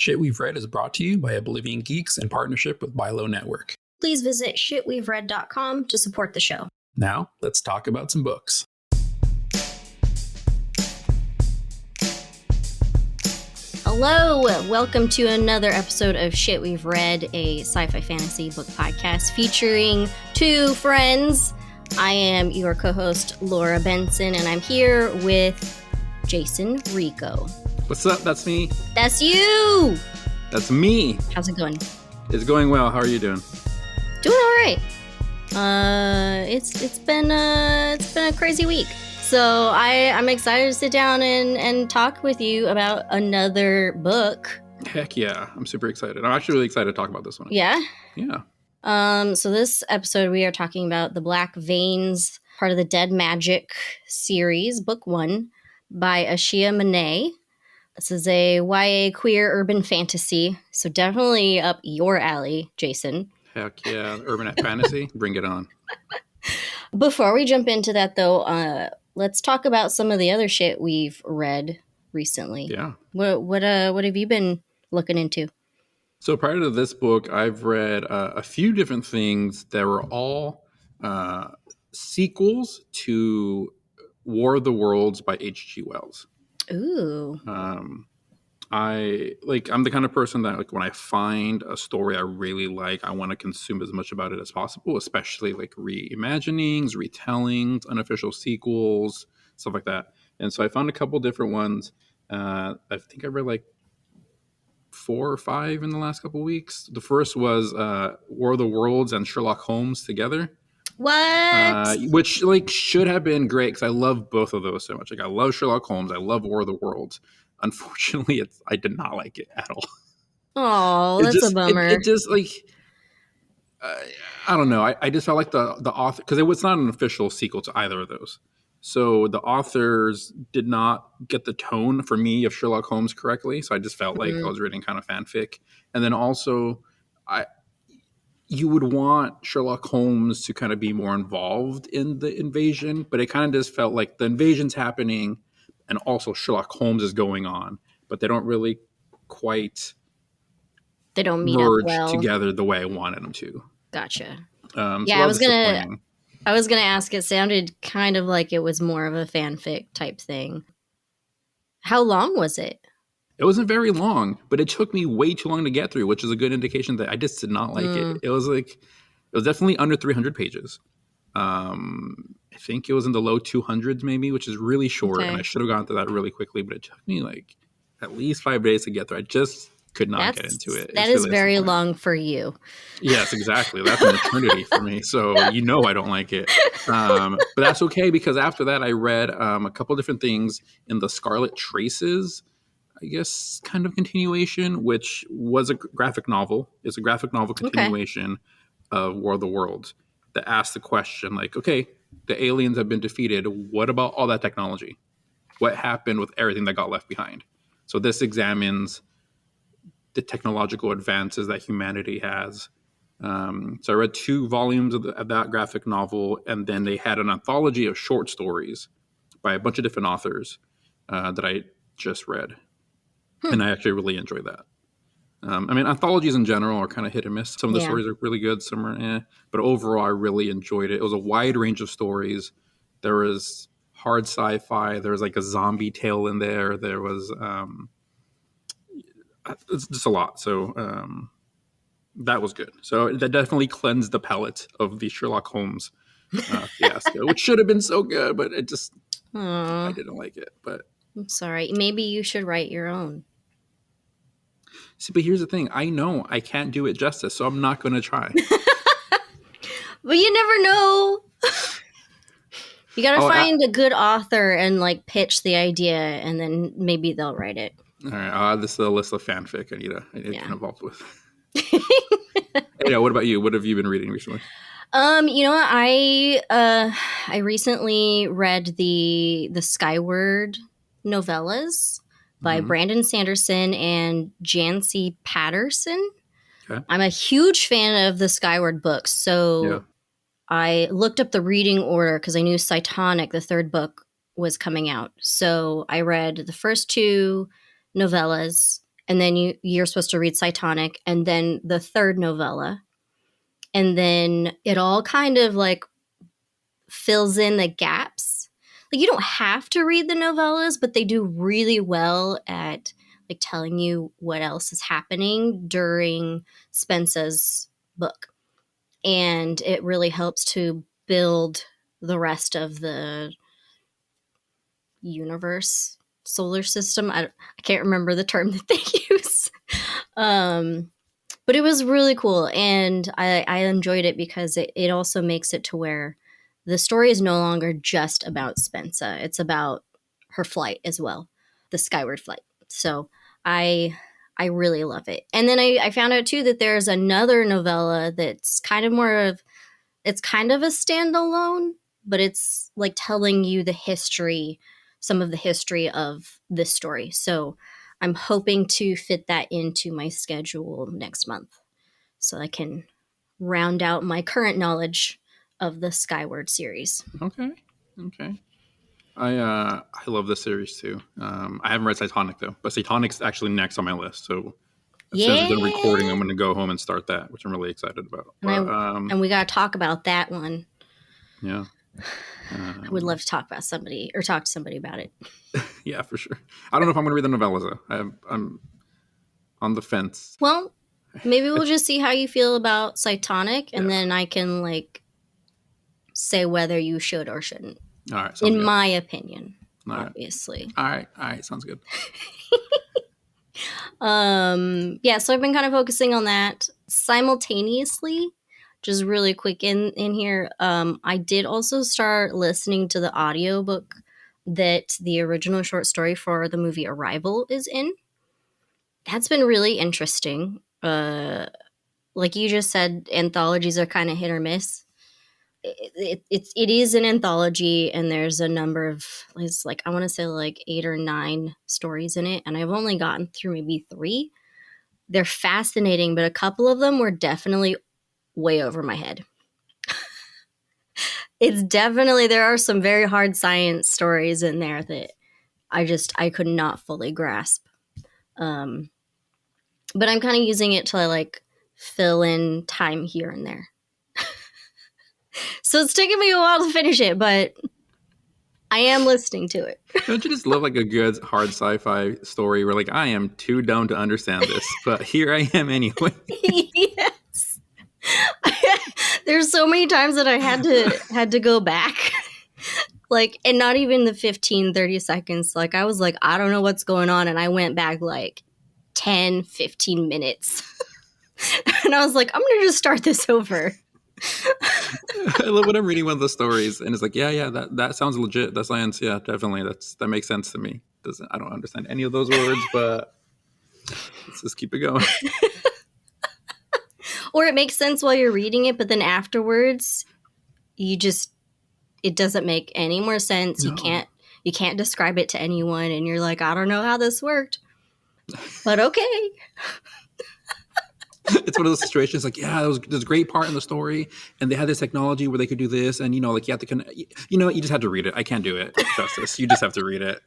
Shit We've Read is brought to you by Oblivion Geeks in partnership with Bilo Network. Please visit shitwe'veread.com to support the show. Now, let's talk about some books. Hello, welcome to another episode of Shit We've Read, a sci-fi fantasy book podcast featuring two friends. I am your co-host, Laura Benson, and I'm here with Jason Rico. What's up? That's me. That's you! That's me. How's it going? It's going well. How are you doing? Doing all right. It's been a crazy week. So I'm excited to sit down and talk with you about another book. Heck yeah. I'm super excited. I'm actually really excited to talk about this one. Yeah? Yeah. So this episode we are talking about The Black Veins, part of the Dead Magic series, book 1 by Ashia Monet. This is a YA queer urban fantasy, so definitely up your alley, Jason. Heck yeah. Urban fantasy. Bring it on. Before we jump into that, though, let's talk about some of the other shit we've read recently. Yeah. What have you been looking into? So prior to this book, I've read a few different things that were all sequels to War of the Worlds by H.G. Wells. Ooh. I'm the kind of person that, like, when I find a story I really like, I want to consume as much about it as possible, especially like reimaginings, retellings, unofficial sequels, stuff like that. And so I found a couple different ones. I think I read like 4 or 5 in the last couple weeks. The first was War of the Worlds and Sherlock Holmes together. What? Which like should have been great because I love both of those so much. Like I love Sherlock Holmes. I love War of the Worlds. Unfortunately, I did not like it at all. Oh, that's a bummer. It just like I don't know. I just felt like the author, because it was not an official sequel to either of those. So the authors did not get the tone for me of Sherlock Holmes correctly. So I just felt like I was reading kind of fanfic. And then also, you would want Sherlock Holmes to kind of be more involved in the invasion, but it kind of just felt like the invasion's happening and also Sherlock Holmes is going on, but they don't really quite they don't meet merge up well together the way I wanted them to. Gotcha. So I was gonna ask. It sounded kind of like it was more of a fanfic type thing. How long was it? It wasn't very long, but it took me way too long to get through, which is a good indication that I just did not like it. It was definitely under 300 pages. I think it was in the low 200s maybe, which is really short. Okay. And I should have gone through that really quickly, but it took me like at least 5 days to get through. I just could not get into it. That is very long for you. Yes, exactly. That's an eternity for me. So I don't like it. But that's okay, because after that I read a couple different things in the Scarlet Traces, I guess, kind of continuation, which was a graphic novel. It's a graphic novel continuation of War of the Worlds that asks the question, like, okay, the aliens have been defeated. What about all that technology? What happened with everything that got left behind? So this examines the technological advances that humanity has. So I read 2 volumes of that graphic novel, and then they had an anthology of short stories by a bunch of different authors that I just read. And I actually really enjoyed that. Anthologies in general are kind of hit or miss. Some of the stories are really good, some are eh. But overall, I really enjoyed it. It was a wide range of stories. There was hard sci-fi. There was like a zombie tale in there. There was it's just a lot. So that was good. So that definitely cleansed the palate of the Sherlock Holmes fiasco, which should have been so good, but it just, I didn't like it. But I'm sorry. Maybe you should write your own. See, but here's the thing. I know I can't do it justice, so I'm not going to try. But you never know. You got to find a good author and like pitch the idea, and then maybe they'll write it. All right. This is a list of fanfic I need to get involved with. Yeah. What about you? What have you been reading recently? You know what? I recently read the Skyward novellas by Brandon Sanderson and Jancy Patterson. Okay. I'm a huge fan of the Skyward books, so I looked up the reading order because I knew Cytonic, the 3rd book, was coming out. So I read the first 2 novellas, and then you're supposed to read Cytonic, and then the third novella, and then it all kind of like fills in the gaps. Like, you don't have to read the novellas, but they do really well at like telling you what else is happening during Spence's book. And it really helps to build the rest of the universe, solar system. I can't remember the term that they use. But it was really cool, and I enjoyed it because it also makes it to where the story is no longer just about Spensa. It's about her flight as well, the skyward flight. So I really love it. And then I found out too that there's another novella that's kind of more of, it's kind of a standalone, but it's like telling you the history, some of the history of this story. So I'm hoping to fit that into my schedule next month so I can round out my current knowledge of the Skyward series. Okay. I love this series too. I haven't read Cytonic though, but Cytonic's actually next on my list. So as soon as we're done recording, I'm going to go home and start that, which I'm really excited about. And we got to talk about that one. Yeah. I would love to talk to somebody about it. Yeah, for sure. I don't know if I'm going to read the novellas though. I'm on the fence. Well, maybe we'll just see how you feel about Cytonic, and then I can like say whether you should or shouldn't. All right. In my opinion, obviously. All right. Sounds good. Yeah, so I've been kind of focusing on that simultaneously. Just really quick in here. I did also start listening to the audiobook that the original short story for the movie Arrival is in. That's been really interesting. Like you just said, anthologies are kind of hit or miss. It is an anthology, and there's a number of, it's like, I want to say like 8 or 9 stories in it, and I've only gotten through maybe 3. They're fascinating, but a couple of them were definitely way over my head. It's definitely, there are some very hard science stories in there that I could not fully grasp. But I'm kind of using it to like fill in time here and there. So it's taking me a while to finish it, but I am listening to it. Don't you just love like a good hard sci-fi story where like, I am too dumb to understand this, but here I am anyway. Yes. There's so many times that I had to go back. Like, and not even the 15, 30 seconds. Like, I was like, I don't know what's going on. And I went back like 10, 15 minutes. And I was like, I'm going to just start this over. I love when I'm reading one of the stories and it's like, yeah, that sounds legit. That's science. Yeah, definitely. That makes sense to me. I don't understand any of those words, but let's just keep it going. Or it makes sense while you're reading it, but then afterwards, it doesn't make any more sense. No. You can't describe it to anyone, and you're like, I don't know how this worked, but okay. It's one of those situations like, yeah, there's a great part in the story, and they had this technology where they could do this, and like you have to you just have to read it. I can't do it justice. You just have to read it.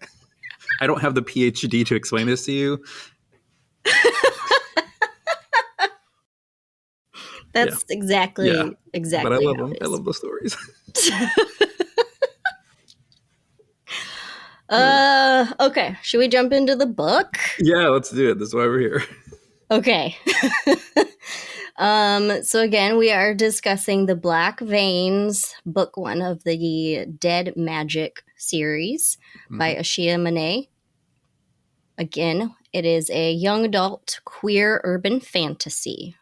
I don't have the PhD to explain this to you. That's exactly. But I love them. I love the stories. Okay. Should we jump into the book? Yeah, let's do it. That's why we're here. Okay. So again, we are discussing The Black Veins, book 1 of the Dead Magic series by Ashia Monet. Again, it is a young adult queer urban fantasy.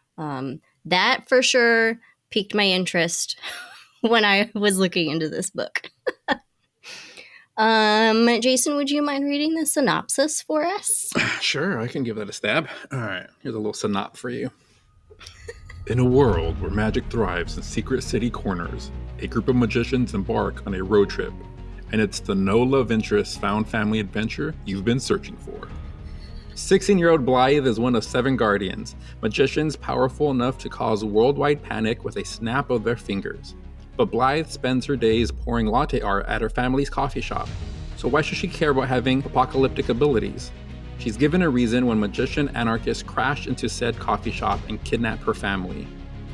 That for sure piqued my interest when I was looking into this book. Jason, would you mind reading the synopsis for us? Sure, I can give that a stab. All right, here's a little synop for you. In a world where magic thrives in secret city corners, a group of magicians embark on a road trip, and it's the no love interest found family adventure you've been searching for. 16-year-old Blythe is one of 7 guardians, magicians powerful enough to cause worldwide panic with a snap of their fingers. But Blythe spends her days pouring latte art at her family's coffee shop, so why should she care about having apocalyptic abilities? She's given a reason when magician anarchists crash into said coffee shop and kidnap her family.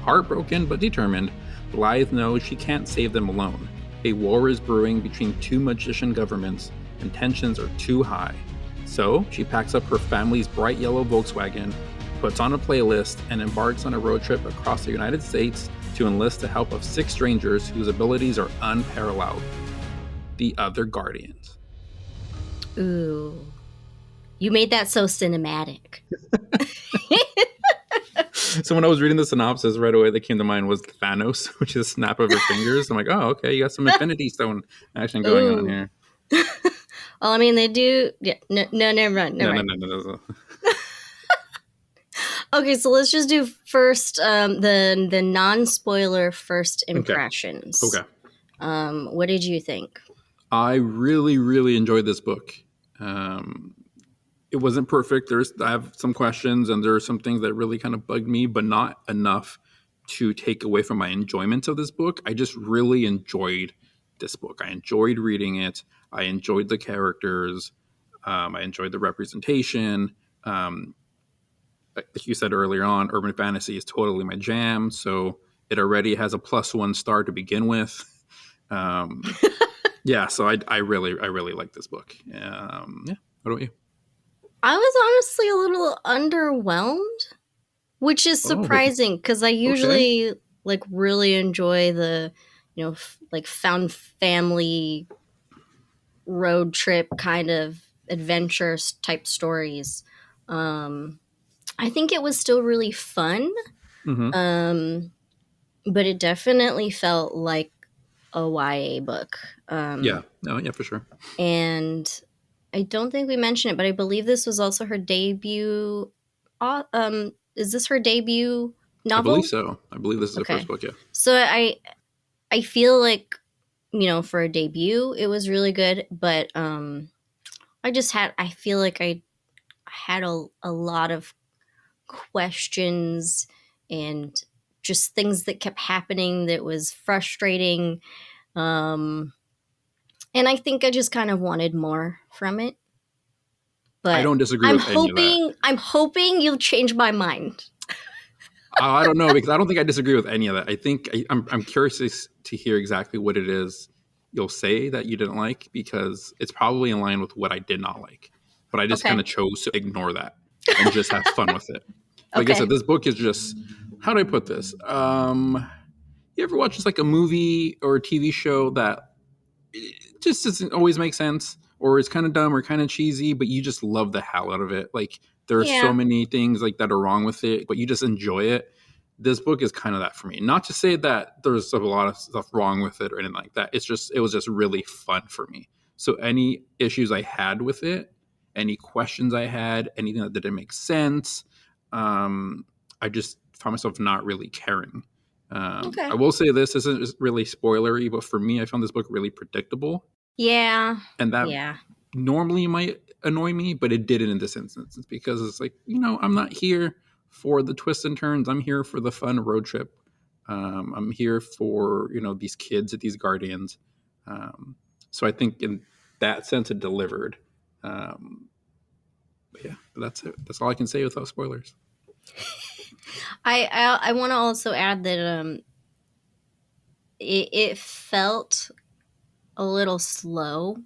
Heartbroken but determined, Blythe knows she can't save them alone. A war is brewing between two magician governments, and tensions are too high. So she packs up her family's bright yellow Volkswagen, puts on a playlist, and embarks on a road trip across the United States to enlist the help of 6 strangers whose abilities are unparalleled. The Other Guardians. Ooh. You made that so cinematic. So when I was reading the synopsis, right away that came to mind was Thanos, which is a snap of her fingers. I'm like, oh, okay, you got some Infinity Stone action going on here. Well, I mean, they do. Yeah, no, never mind. No. Okay, so let's just do first the non-spoiler first impressions. Okay. What did you think? I really, really enjoyed this book. It wasn't perfect. I have some questions, and there are some things that really kind of bugged me, but not enough to take away from my enjoyment of this book. I just really enjoyed this book. I enjoyed reading it. I enjoyed the characters. I enjoyed the representation. Like you said earlier on, urban fantasy is totally my jam. So it already has a +1 star to begin with. Yeah, so I really like this book. Yeah, what about you? I was honestly a little underwhelmed, which is surprising because I usually like really enjoy the, like found family road trip kind of adventure type stories. I think it was still really fun, but it definitely felt like a YA book. Yeah, for sure. And I don't think we mentioned it, but I believe this was also her debut. Is this her debut novel? I believe so. I believe this is her first book, yeah. So I feel like, for a debut, it was really good, but I feel like I had a lot of questions and just things that kept happening that was frustrating. And I think I just kind of wanted more from it. But I don't disagree with any of that. I'm hoping you'll change my mind. I don't know, because I don't think I disagree with any of that. I think I'm curious to hear exactly what it is you'll say that you didn't like, because it's probably in line with what I did not like. But I just kind of chose to ignore that and just have fun with it. Like I said, this book is just, how do I put this? You ever watch just like a movie or a TV show that it just doesn't always make sense, or it's kind of dumb or kind of cheesy, but you just love the hell out of it? Like, there are so many things like that are wrong with it, but you just enjoy it. This book is kind of that for me. Not to say that there's a lot of stuff wrong with it or anything like that. It was just really fun for me. So any issues I had with it, any questions I had, anything that didn't make sense, I just found myself not really caring. I will say this isn't really spoilery, but for me, I found this book really predictable. Yeah. And that normally might annoy me, but it didn't in this instance, because it's like, I'm not here for the twists and turns. I'm here for the fun road trip. I'm here for, these kids at these guardians. So I think in that sense it delivered. But that's it. That's all I can say without spoilers. I want to also add that it felt a little slow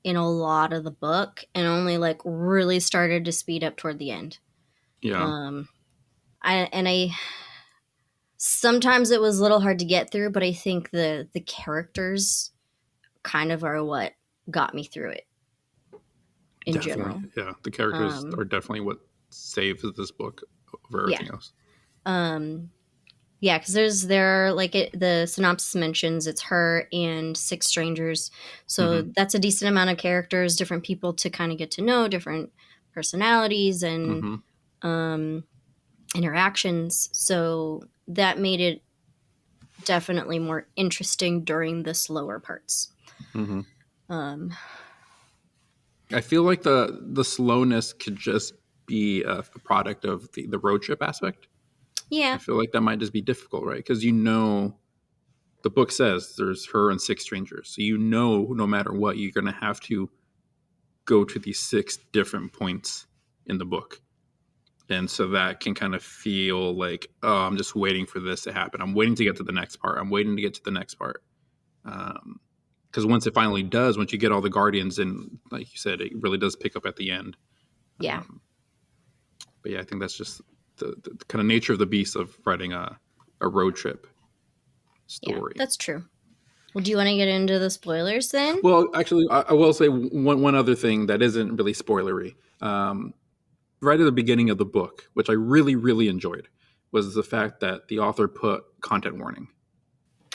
in a lot of the book, and only like really started to speed up toward the end. Yeah. I sometimes it was a little hard to get through, but I think the characters kind of are what got me through it in general. Yeah, the characters are definitely what saves this book over everything else. Yeah, because the synopsis mentions it's her and 6 strangers. So that's a decent amount of characters, different people to kind of get to know, different personalities and interactions. So that made it definitely more interesting during the slower parts. I feel like the slowness could just be a product of the road trip aspect. Yeah. I feel like that might just be difficult, right? Because the book says there's her and 6 strangers. So no matter what, you're going to have to go to these 6 different points in the book. And so that can kind of feel like, oh, I'm just waiting for this to happen. I'm waiting to get to the next part. I'm waiting to get to the next part. Because once it finally does, once you get all the Guardians in, like you said, it really does pick up at the end. Yeah. But yeah, I think that's just the kind of nature of the beast of writing a road trip story. Yeah, that's true. Well, do you want to get into the spoilers then? Well, actually, I will say one other thing that isn't really spoilery. Right at the beginning of the book, which I really, really enjoyed, was the fact that the author put content warning.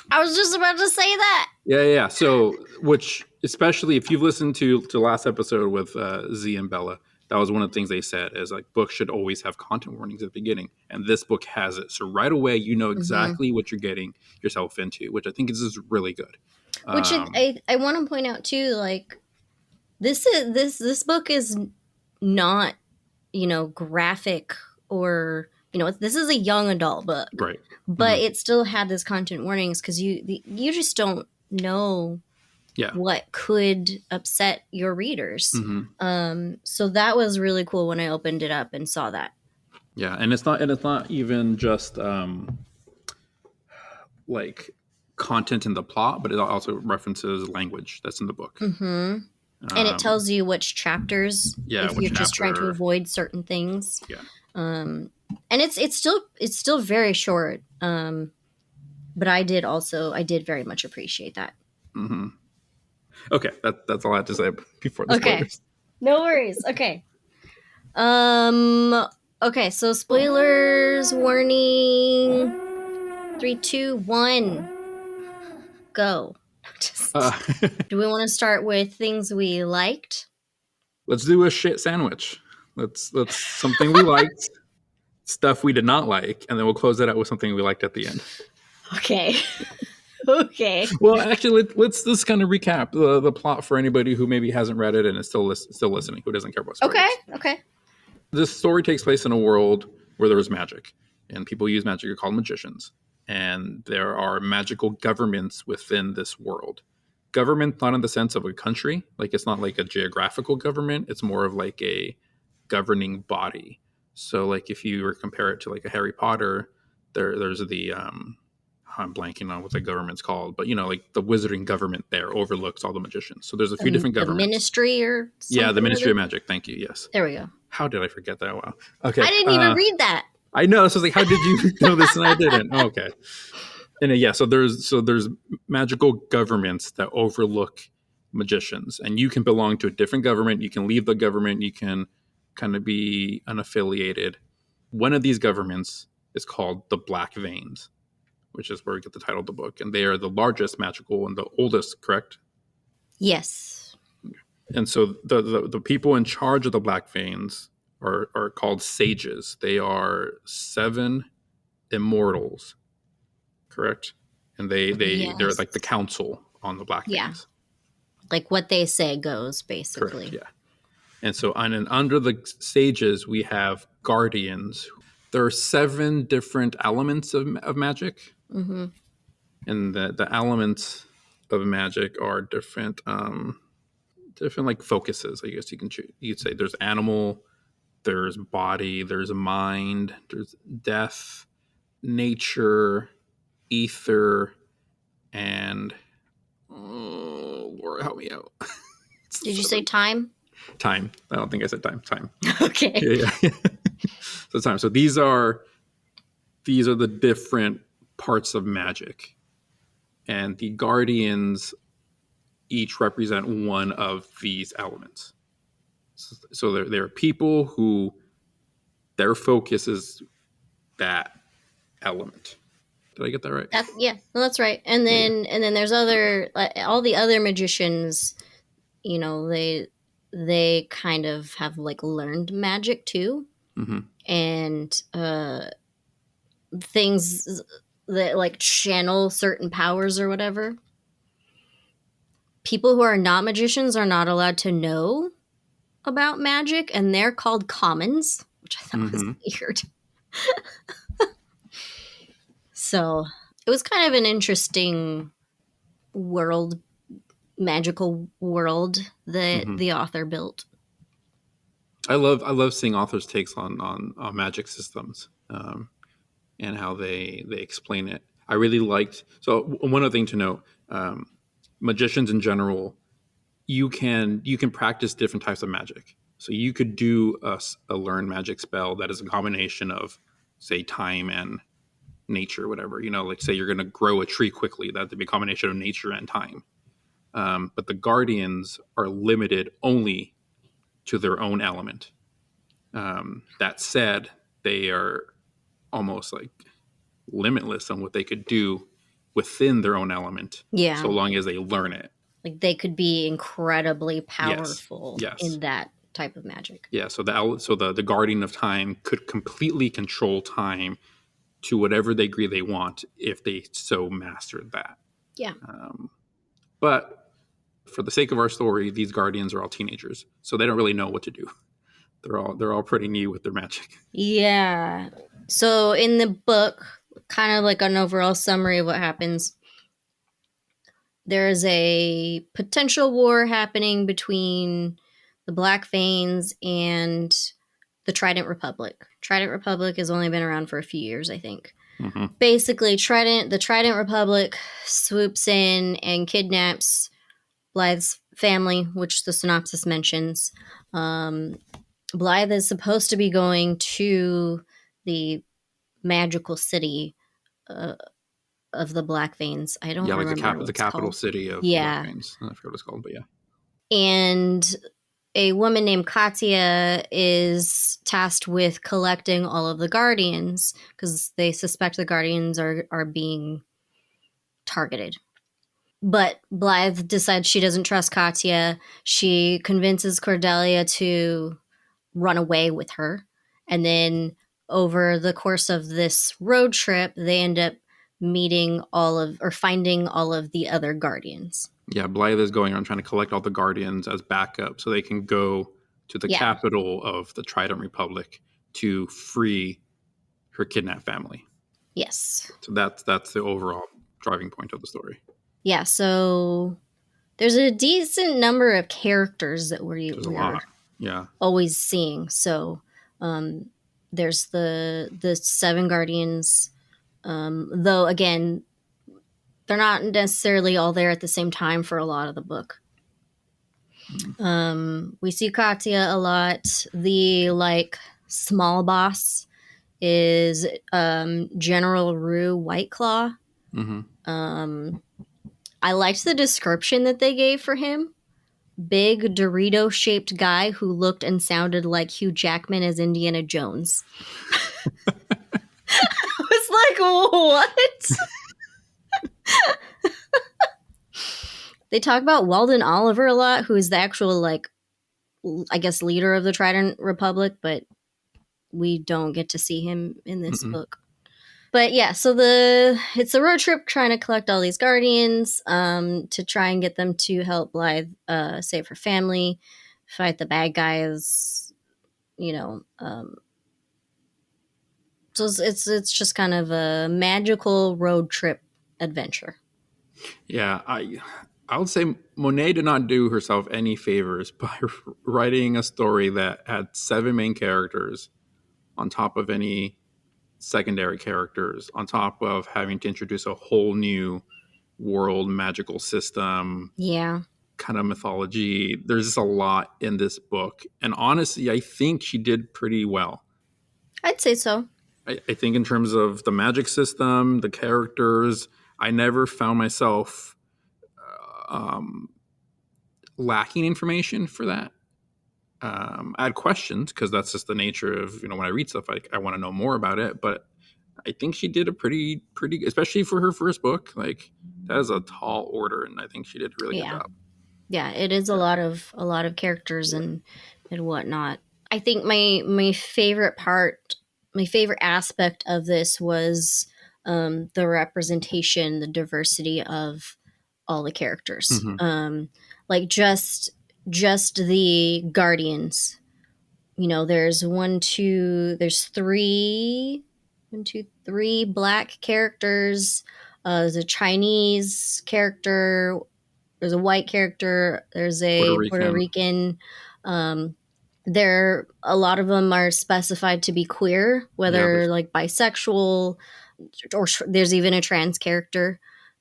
I was just about to say that. Yeah. So, which, especially if you've listened to the last episode with Z and Bella, that was one of the things they said is like books should always have content warnings at the beginning. And this book has it. So right away, you know exactly what you're getting yourself into, which I think is just really good. Which I want to point out too, like this book is not, graphic or, this is a young adult book. Right. But it still had this content warnings because you just don't know what could upset your readers. So that was really cool when I opened it up and saw that. Yeah, and it's not even just like content in the plot, but it also references language that's in the book. And it tells you which chapters if you're just trying to avoid certain things. Yeah. And it's still very short. But I did very much appreciate that. Okay, that's all I have to say before the spoilers. Okay, no worries. Okay. Okay, so spoilers warning. 3, 2, 1, go. Do we want to start with things we liked? Let's do a shit sandwich. Let's something we liked, stuff we did not like, and then we'll close that out with something we liked at the end. Okay. Okay. Well, actually, let's just kind of recap the plot for anybody who maybe hasn't read it and is still listening, who doesn't care about spoilers. Okay. This story takes place in a world where there is magic, and people use magic are called magicians, and there are magical governments within this world. Government, not in the sense of a country, like it's not like a geographical government. It's more of like a governing body. So, like if you were to compare it to like a Harry Potter, there's the I'm blanking on what the government's called, but like the wizarding government there overlooks all the magicians. So there's a few different governments. The ministry or something? Yeah, the Ministry of Magic. Thank you. Yes. There we go. How did I forget that? Wow. Okay. I didn't even read that. I know. So I was like, how did you know this and I didn't? Oh, okay. And so there's magical governments that overlook magicians, and you can belong to a different government. You can leave the government. You can kind of be unaffiliated. One of these governments is called the Black Veins, which is where we get the title of the book. And they are the largest magical and the oldest, correct? Yes. And so the people in charge of the Black Veins are called sages. They are 7 immortals, correct? And they're like the council on the Black Veins. Like what they say goes, basically. Correct, yeah. And so under the sages, we have guardians. There are 7 different elements of magic. And the elements of magic are different like focuses, I guess you'd say. There's animal, there's body, there's mind, there's death, nature, ether, and Laura, help me out. Did you say time? Time. I don't think I said time. Time. Okay. Yeah. So time. So these are the different parts of magic, and the guardians each represent one of these elements. So they're people who their focus is that element. Did I get that right? That's right. And then there's all the other magicians. They kind of have like learned magic too, and things that like channel certain powers or whatever. People who are not magicians are not allowed to know about magic, and they're called commons, which I thought was weird. So it was kind of an interesting magical world that the author built. I love seeing authors' takes on magic systems, and how they explain it. I really liked. So one other thing to note: magicians in general, you can practice different types of magic. So you could do a learn magic spell that is a combination of, say, time and nature, whatever. Like say you're going to grow a tree quickly, that'd be a combination of nature and time. But the guardians are limited only to their own element. That said, they are almost like limitless on what they could do within their own element, so Yeah. long as they learn it. Like they could be incredibly Yes, powerful yes, in that type of magic. yeah. So the guardian of time could completely control time to whatever degree they want if they so mastered that. Yeah. But for the sake of our story, these guardians are all teenagers, so they don't really know what to do. They're all pretty new with their magic. Yeah. So in the book, kind of like an overall summary of what happens, there is a potential war happening between the Black Veins and the Trident Republic. Trident Republic has only been around for a few years, I think. Mm-hmm. Basically, the Trident Republic swoops in and kidnaps Blythe's family, which the synopsis mentions. Blythe is supposed to be going to the magical city uh, of the Black Veins. I don't Yeah, like remember what the it's capital called. city of the Black Yeah. Veins. I forget what it's called, but yeah. And a woman named Katya is tasked with collecting all of the guardians because they suspect the guardians are being targeted. But Blythe decides she doesn't trust Katya. She convinces Cordelia to run away with her. And then over the course of this road trip, they end up finding all of the other guardians. Yeah, Blythe is going around trying to collect all the guardians as backup so they can go to the Yeah. capital of the Trident Republic to free her kidnapped family. Yes. So that's the overall driving point of the story. Yeah, so there's a decent number of characters that There's a we're lot. Yeah. always seeing. So there's the seven guardians, though again, they're not necessarily all there at the same time for a lot of the book. We see Katya a lot. The small boss is General Rue Whiteclaw. Mm-hmm. I liked the description that they gave for him. Big Dorito-shaped guy who looked and sounded like Hugh Jackman as Indiana Jones. I was like, what? They talk about Walden Oliver a lot, who is the actual, I guess, leader of the Trident Republic, but we don't get to see him in this book. But yeah, so it's a road trip trying to collect all these guardians to try and get them to help Blythe save her family, fight the bad guys, so it's just kind of a magical road trip adventure. Yeah, I would say Monet did not do herself any favors by writing a story that had 7 main characters on top of any secondary characters, on top of having to introduce a whole new world magical system. Yeah. Kind of mythology. There's just a lot in this book. And honestly, I think she did pretty well. I'd say so. I think in terms of the magic system, the characters, I never found myself lacking information for that. I had questions because that's just the nature of, when I read stuff, I want to know more about it. But I think she did a pretty, especially for her first book. Like, that is a tall order, and I think she did a really good job. Yeah, it is a lot of characters and whatnot. I think my favorite aspect of this was the representation, the diversity of all the characters. Mm-hmm. Like just the guardians. There's three black characters. There's a Chinese character. There's a white character. There's a Puerto Rican. A lot of them are specified to be queer, Yeah, whether like bisexual, or there's even a trans character.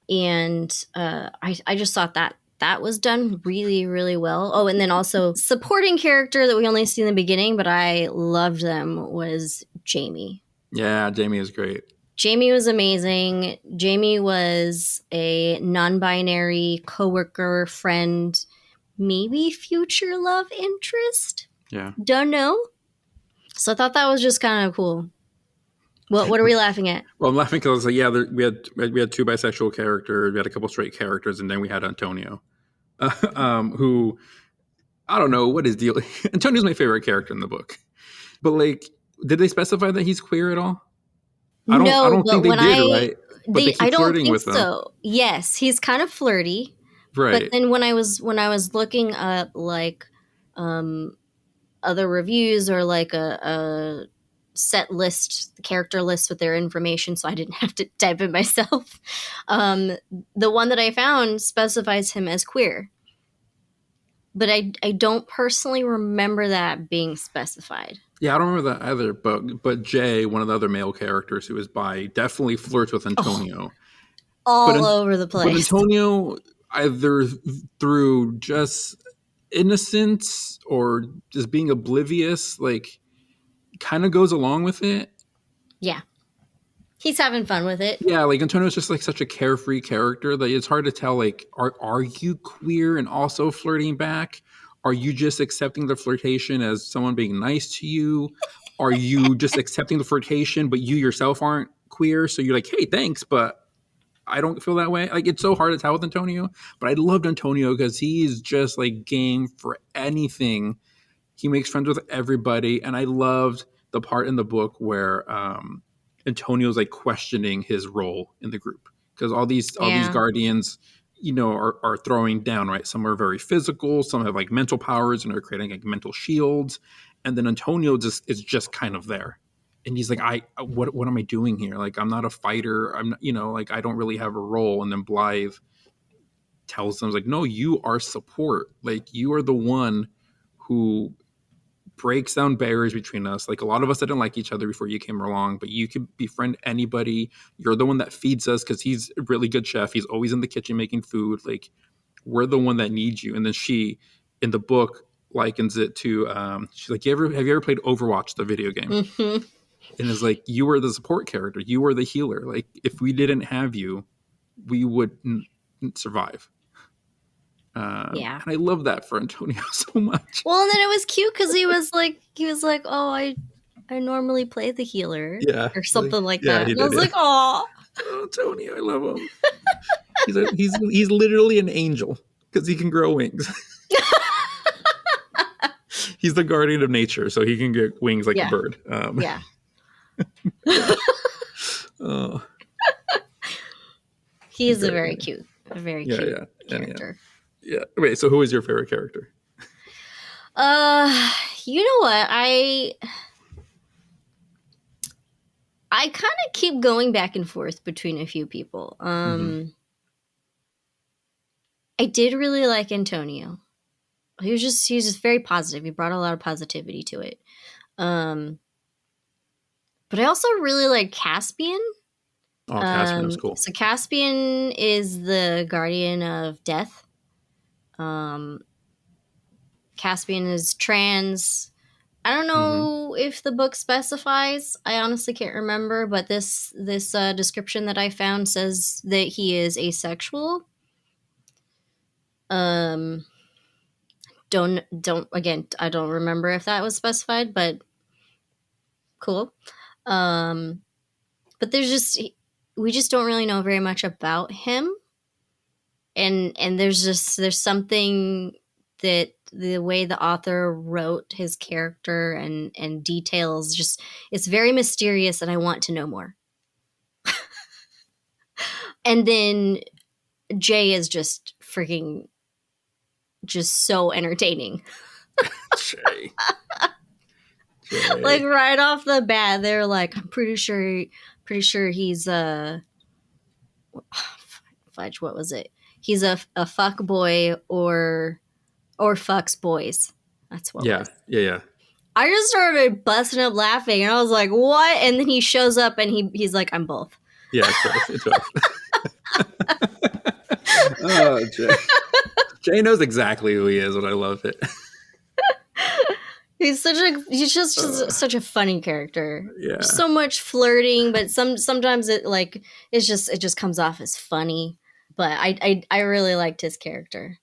And I just thought that that was done really, really well. Oh, and then also supporting character that we only see in the beginning, but I loved them, was Jamie. yeah, Jamie is great. Jamie was amazing. Jamie was a non-binary coworker, friend, maybe future love interest. Yeah. Don't know. So I thought that was just kind of cool. What are we laughing at? Well, I'm laughing because like, yeah, we had two bisexual characters, we had a couple straight characters, and then we had Antonio, who I don't know what his deal. Antonio's my favorite character in the book, but like, did they specify that he's queer at all? I No, don't but think they when did, right? But they I keep don't flirting think with them, so. Yes, he's kind of flirty. But right? then when I was looking up like um other reviews, or like a set list, the character list with their information, so I didn't have to type it myself. Um, the one that I found specifies him as queer, but I don't personally remember that being specified. Yeah, I don't remember that either. But Jay, one of the other male characters who is bi, definitely flirts with Oh, Antonio. But all over the but place. Antonio, either through just innocence or just being oblivious, like kind of goes along with it. Yeah, he's having fun with it. Yeah, like Antonio's just like such a carefree character that it's hard to tell. Like, are you queer and also flirting back? Are you just accepting the flirtation as someone being nice to you? Are you just accepting the flirtation, but you yourself aren't queer? So you're like, hey, thanks, but I don't feel that way. Like, it's so hard to tell with Antonio. But I loved Antonio because he's just like game for anything. He makes friends with everybody, and I loved the part in the book where Antonio's like questioning his role in the group because all these Yeah, guardians, are throwing down, right. Some are very physical, some have like mental powers and are creating like mental shields, and then Antonio just is just kind of there, and he's like, what am I doing here? Like, I'm not a fighter. I'm not, like I don't really have a role. And then Blythe tells them like, no, you are support. Like, you are the one who breaks down barriers between us. Like, a lot of us didn't like each other before you came along, but you could befriend anybody. You're the one that feeds us because he's a really good chef. He's always in the kitchen making food. Like, we're the one that needs you. And then she, in the book, likens it to she's like, have you ever played Overwatch, the video game? mm-hmm. And it's like, you were the support character. You were the healer. Like, if we didn't have you, we wouldn't survive. Yeah. And I love that for Antonio so much. Well, and then it was cute because he was like, oh, I normally play the healer, Yeah, or something like yeah, that. he And I did. was Yeah. like, oh, Oh, Tony, I love him. He's literally an angel because he can grow wings. He's the guardian of nature, so he can get wings like a yeah, bird. yeah. Oh, He he's is great. a very Yeah, cute yeah, character. yeah. Wait, so who is your favorite character? Uh, you know what? I kind of keep going back and forth between a few people. Mm-hmm. I did really like Antonio. He was just very positive. He brought a lot of positivity to it. But I also really like Caspian. Oh, Caspian was cool. So Caspian is the guardian of death. Caspian is trans. I don't Mm-hmm. know if the book specifies. I honestly can't remember, but this description that I found says that he is asexual. Um, don't again. I don't remember if that was specified, but cool. But we just don't really know very much about him, and there's something that the way the author wrote his character and details, just it's very mysterious, and I want to know more. And then Jay is just freaking just so entertaining. Jay. Like right off the bat, they're like, I'm pretty sure he's fudge, what was it? He's a fuck boy or fucks boys. That's what it Yeah, was. yeah, yeah. I just started busting up laughing, and I was like, "What?" And then he shows up, and he's like, "I'm both." Yeah, it's both. Oh, Jay knows exactly who he is, and I love it. He's just such a funny character. Yeah. So much flirting, but sometimes it just comes off as funny. But I really liked his character.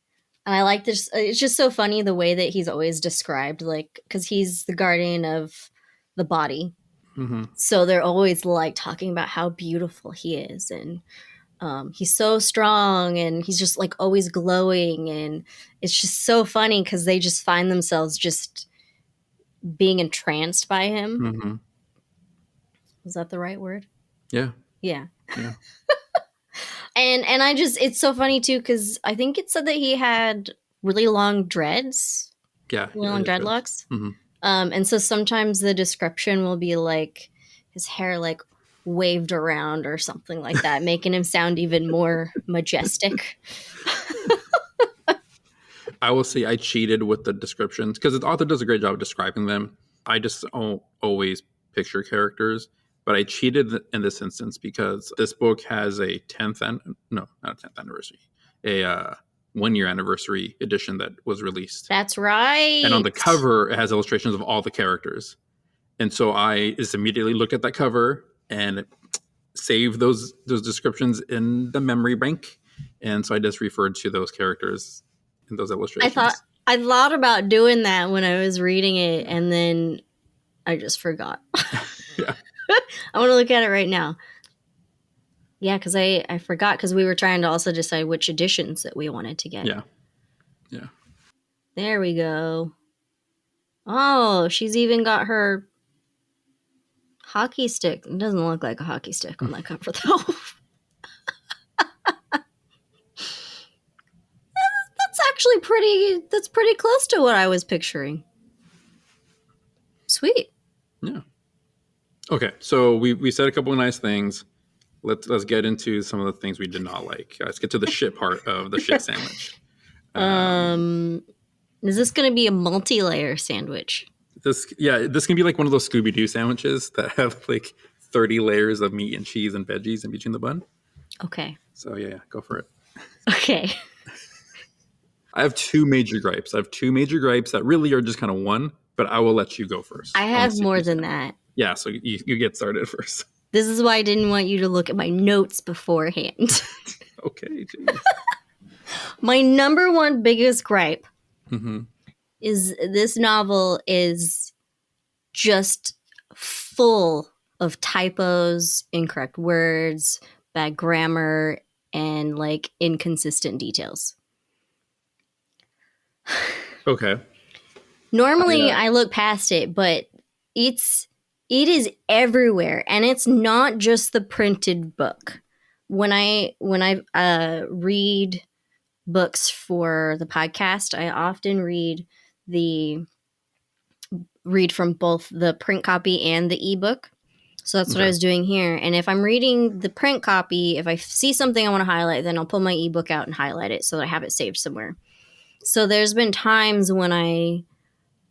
And I like this. It's just so funny the way that he's always described, like, because he's the guardian of the body. Mm-hmm. So they're always like talking about how beautiful he is, and he's so strong, and he's just like always glowing, and it's just so funny because they just find themselves just being entranced by him. Mm-hmm. Is that the right word? Yeah. Yeah. Yeah. And I just, it's so funny too, because I think it said that he had really long dreads. Yeah. Really long dreadlocks. Mm-hmm. And so sometimes the description will be like his hair like waved around or something like that, making him sound even more majestic. I will say I cheated with the descriptions because the author does a great job of describing them. I just always picture characters, but I cheated in this instance because this book has a 10th not a 10th anniversary, a 1 year anniversary edition that was released. That's right. And on the cover, it has illustrations of all the characters. And so I just immediately looked at that cover and saved those descriptions in the memory bank. And so I just referred to those characters in those illustrations. I thought about doing that when I was reading it, and then I just forgot. Yeah. I want to look at it right now. Yeah, because I forgot, because we were trying to also decide which editions that we wanted to get. Yeah. Yeah. There we go. Oh, she's even got her hockey stick. It doesn't look like a hockey stick on that cover, though. That's pretty close to what I was picturing. Sweet. Yeah. Okay, so we said a couple of nice things. Let's get into some of the things we did not like. Let's get to the shit part of the shit sandwich. Is this going to be a multi-layer sandwich? This can be like one of those Scooby-Doo sandwiches that have like 30 layers of meat and cheese and veggies in between the bun. Okay. So yeah, go for it. Okay. I have two major gripes. That really are just kind of one, but I will let you go first. I have more than that. Yeah, so you get started first. This is why I didn't want you to look at my notes beforehand. Okay, geez. My number one biggest gripe Mm-hmm. is this novel is just full of typos, incorrect words, bad grammar, and like inconsistent details. Okay. Normally I look past it, but it is everywhere, and it's not just the printed book. When I read books for the podcast, I often read from both the print copy and the ebook. So that's what I was doing here. And if I'm reading the print copy, if I see something I want to highlight, then I'll pull my ebook out and highlight it so that I have it saved somewhere. So there's been times when I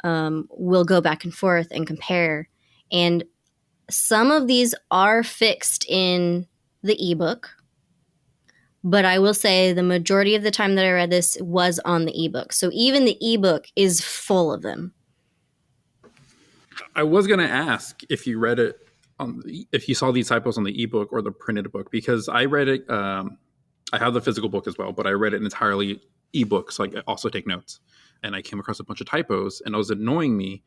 will go back and forth and compare. And some of these are fixed in the ebook. But I will say the majority of the time that I read this was on the ebook. So even the ebook is full of them. I was going to ask if you read it, if you saw these typos on the ebook or the printed book, because I read it. I have the physical book as well, but I read it entirely ebook, so I also take notes. And I came across a bunch of typos, and it was annoying me.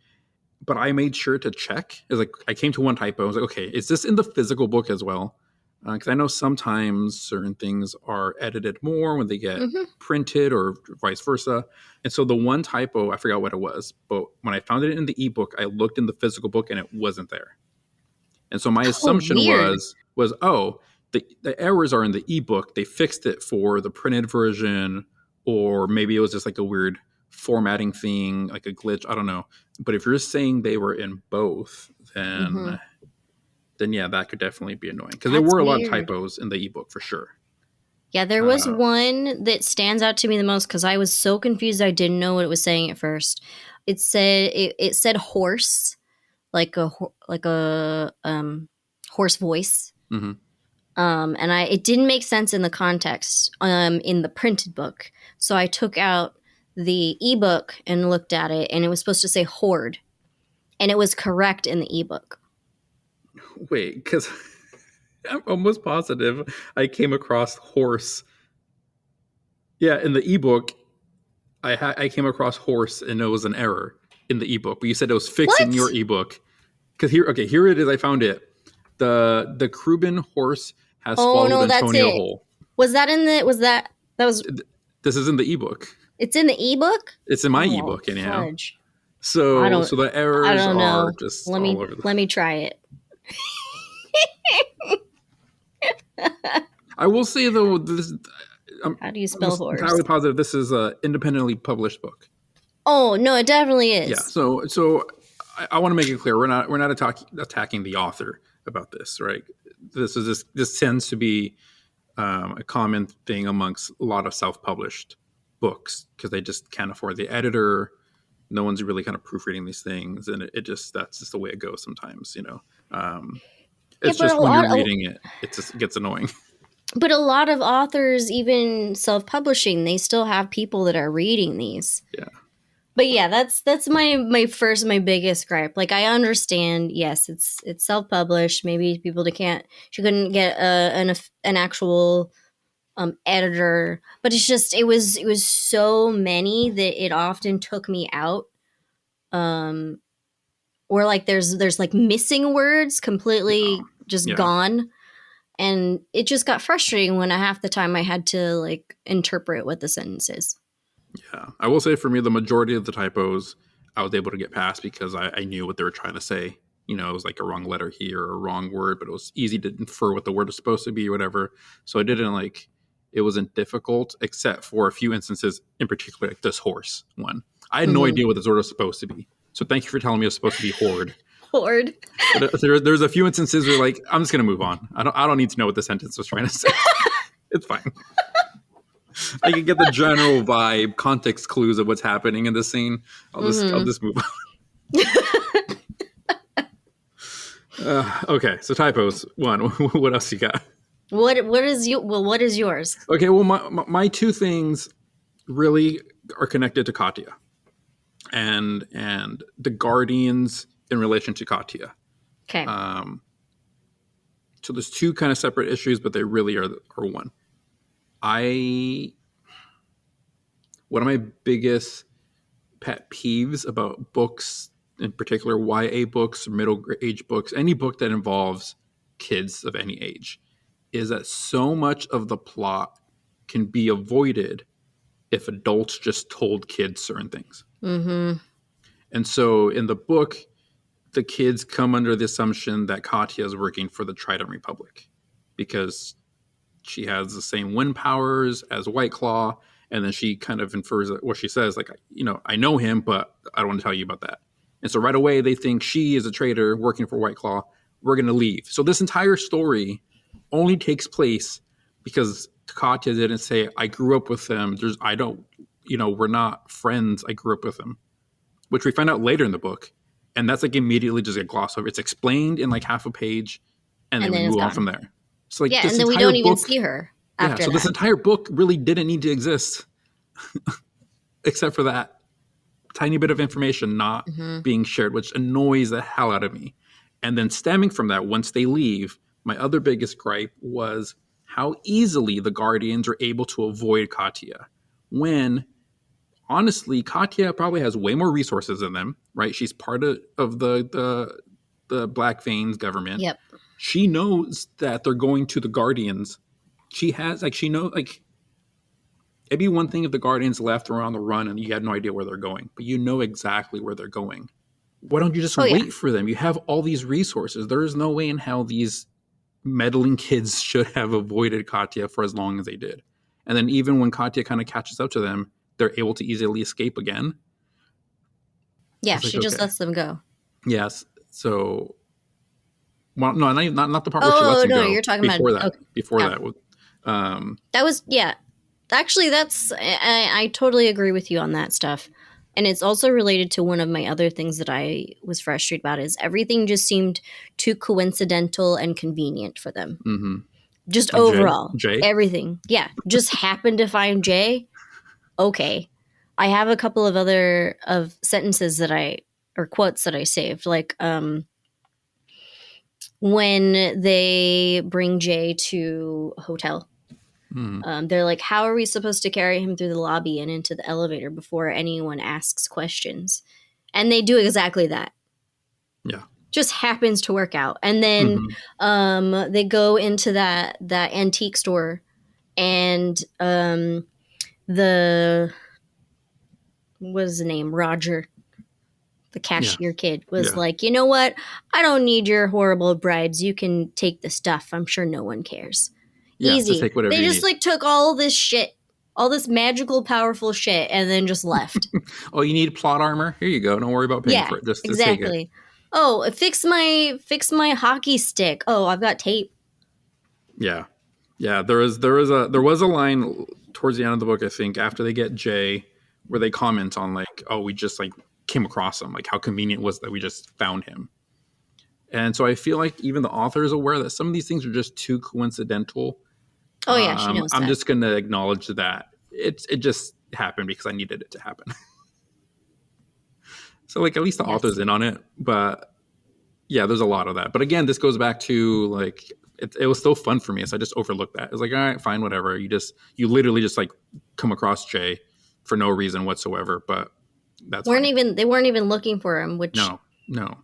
But I made sure to check. It was like I came to one typo. I was like, okay, is this in the physical book as well? Because I know sometimes certain things are edited more when they get printed or vice versa. And so the one typo, I forgot what it was, but when I found it in the ebook, I looked in the physical book and it wasn't there. And so my assumption was the errors are in the ebook. They fixed it for the printed version, or maybe it was just like a weird formatting thing, like a glitch. I don't know. But if you're saying they were in both, then yeah, that could definitely be annoying, because there were a lot of typos in the ebook for sure. Yeah, there was one that stands out to me the most because I was so confused I didn't know what it was saying at first. it said horse, like a horse voice. Mm-hmm. And it didn't make sense in the context in the printed book. So I took out the ebook and looked at it, and it was supposed to say horde, and it was correct in the ebook. Wait, because I'm almost positive I came across horse. Yeah, in the ebook, I came across horse, and it was an error in the ebook. But you said it was fixed in your ebook. Because here it is. I found it. The Kruben horse has swallowed Antonio whole. Was that in the? Was that was? This is in the ebook. It's in the ebook. It's in my ebook, anyhow. So the errors are just all over. Let me try it. I will say though, how do you spell horse? I'm entirely positive this is an independently published book. Oh no, it definitely is. Yeah. So I want to make it clear we're not attacking the author about this, right? This tends to be a common thing amongst a lot of self-published books because they just can't afford the editor. No one's really kind of proofreading these things, and that's just the way it goes sometimes, It's just when you're reading it just gets annoying. But a lot of authors, even self-publishing, they still have people that are reading these. Yeah. But yeah, that's my biggest gripe. Like I understand, yes, it's self-published. Maybe she couldn't get an actual editor, but it's just it was so many that it often took me out. Or like there's like missing words completely gone, and it just got frustrating when half the time I had to like interpret what the sentence is. Yeah, I will say for me, the majority of the typos I was able to get past because I knew what they were trying to say. It was like a wrong letter here or a wrong word, but it was easy to infer what the word was supposed to be or whatever. So it wasn't difficult, except for a few instances, in particular, like this horse one. I had no idea what this word was supposed to be. So thank you for telling me it was supposed to be horde. Horde. But there's a few instances where like, I'm just going to move on. I don't need to know what the sentence was trying to say. It's fine. I can get the general vibe, context clues of what's happening in the scene. I'll just move on. Okay, so typos. One. What else you got? What is yours? Okay, well, my two things really are connected to Katya, and the Guardians in relation to Katya. Okay. So there's two kind of separate issues, but they really are one. One of my biggest pet peeves about books, in particular YA books, middle age books, any book that involves kids of any age, is that so much of the plot can be avoided if adults just told kids certain things. Mm-hmm. And so in the book, the kids come under the assumption that Katya is working for the Trident Republic because she has the same wind powers as White Claw. And then she kind of infers what she says, like, I know him, but I don't want to tell you about that. And so right away, they think she is a traitor working for White Claw. We're going to leave. So this entire story only takes place because Katya didn't say, I grew up with him. We're not friends. I grew up with him, which we find out later in the book. And that's like immediately just a gloss over. It's explained in like half a page, and then we move on from there. So like, and then we don't even see her after that. So this entire book really didn't need to exist except for that tiny bit of information not being shared, which annoys the hell out of me. And then stemming from that, once they leave, my other biggest gripe was how easily the Guardians are able to avoid Katya when honestly, Katya probably has way more resources than them, right? She's part of the Black Veins government. Yep. She knows that they're going to the Guardians. It'd be one thing if the Guardians left or on the run and you had no idea where they're going, but you know exactly where they're going. Why don't you just wait for them? You have all these resources. There is no way in hell these meddling kids should have avoided Katya for as long as they did. And then even when Katya kind of catches up to them, they're able to easily escape again. Yeah, she just lets them go. Yes. So, well, no, not the part where she lets them go. Oh, no, you're talking before about... that. Okay. Before that. That was, yeah. Actually, I totally agree with you on that stuff. And it's also related to one of my other things that I was frustrated about is everything just seemed too coincidental and convenient for them. Mm-hmm. Just Like overall, Jay? everything. Yeah, just happened to find Jay. Okay. I have a couple of other of sentences or quotes that I saved, like when they bring Jay to a hotel. They're like, how are we supposed to carry him through the lobby and into the elevator before anyone asks questions? And they do exactly that. Yeah. Just happens to work out. And then they go into that antique store, and the what is the name? Roger, the cashier kid, was like, you know what? I don't need your horrible bribes. You can take the stuff. I'm sure no one cares. Yeah, just Easy. take whatever They you just need. like took all this shit, all this magical, powerful shit, and then just left. Oh, you need plot armor? Here you go. Don't worry about paying Yeah, for it. Just take it. exactly. Oh, fix my hockey stick. Oh, I've got tape. Yeah. Yeah, there was a line towards the end of the book, I think, after they get Jay, where they comment on like, oh, we just like came across him. Like how convenient was that we just found him. And so I feel like even the author is aware that some of these things are just too coincidental. Oh yeah, she knows I'm that. just gonna acknowledge that it just happened because I needed it to happen. So like at least the author's in on it, but yeah, there's a lot of that. But again, this goes back to like it was still fun for me, so I just overlooked that. It was like, all right, fine, whatever. You literally just like come across Jay for no reason whatsoever, but that's fine. They weren't even looking for him, which no.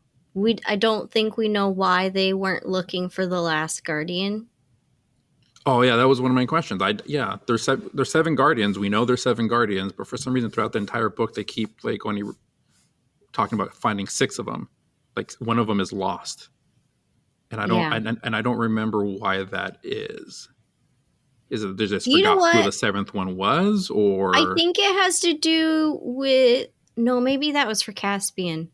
I don't think we know why they weren't looking for the last Guardian. Oh yeah, that was one of my questions. There's 7 guardians. We know there's 7 guardians, but for some reason throughout the entire book they keep like only talking about finding 6 of them. Like one of them is lost, and I don't remember why that is. Is it they just forgot who the 7th one was, or I think it has to do with maybe that was for Caspian.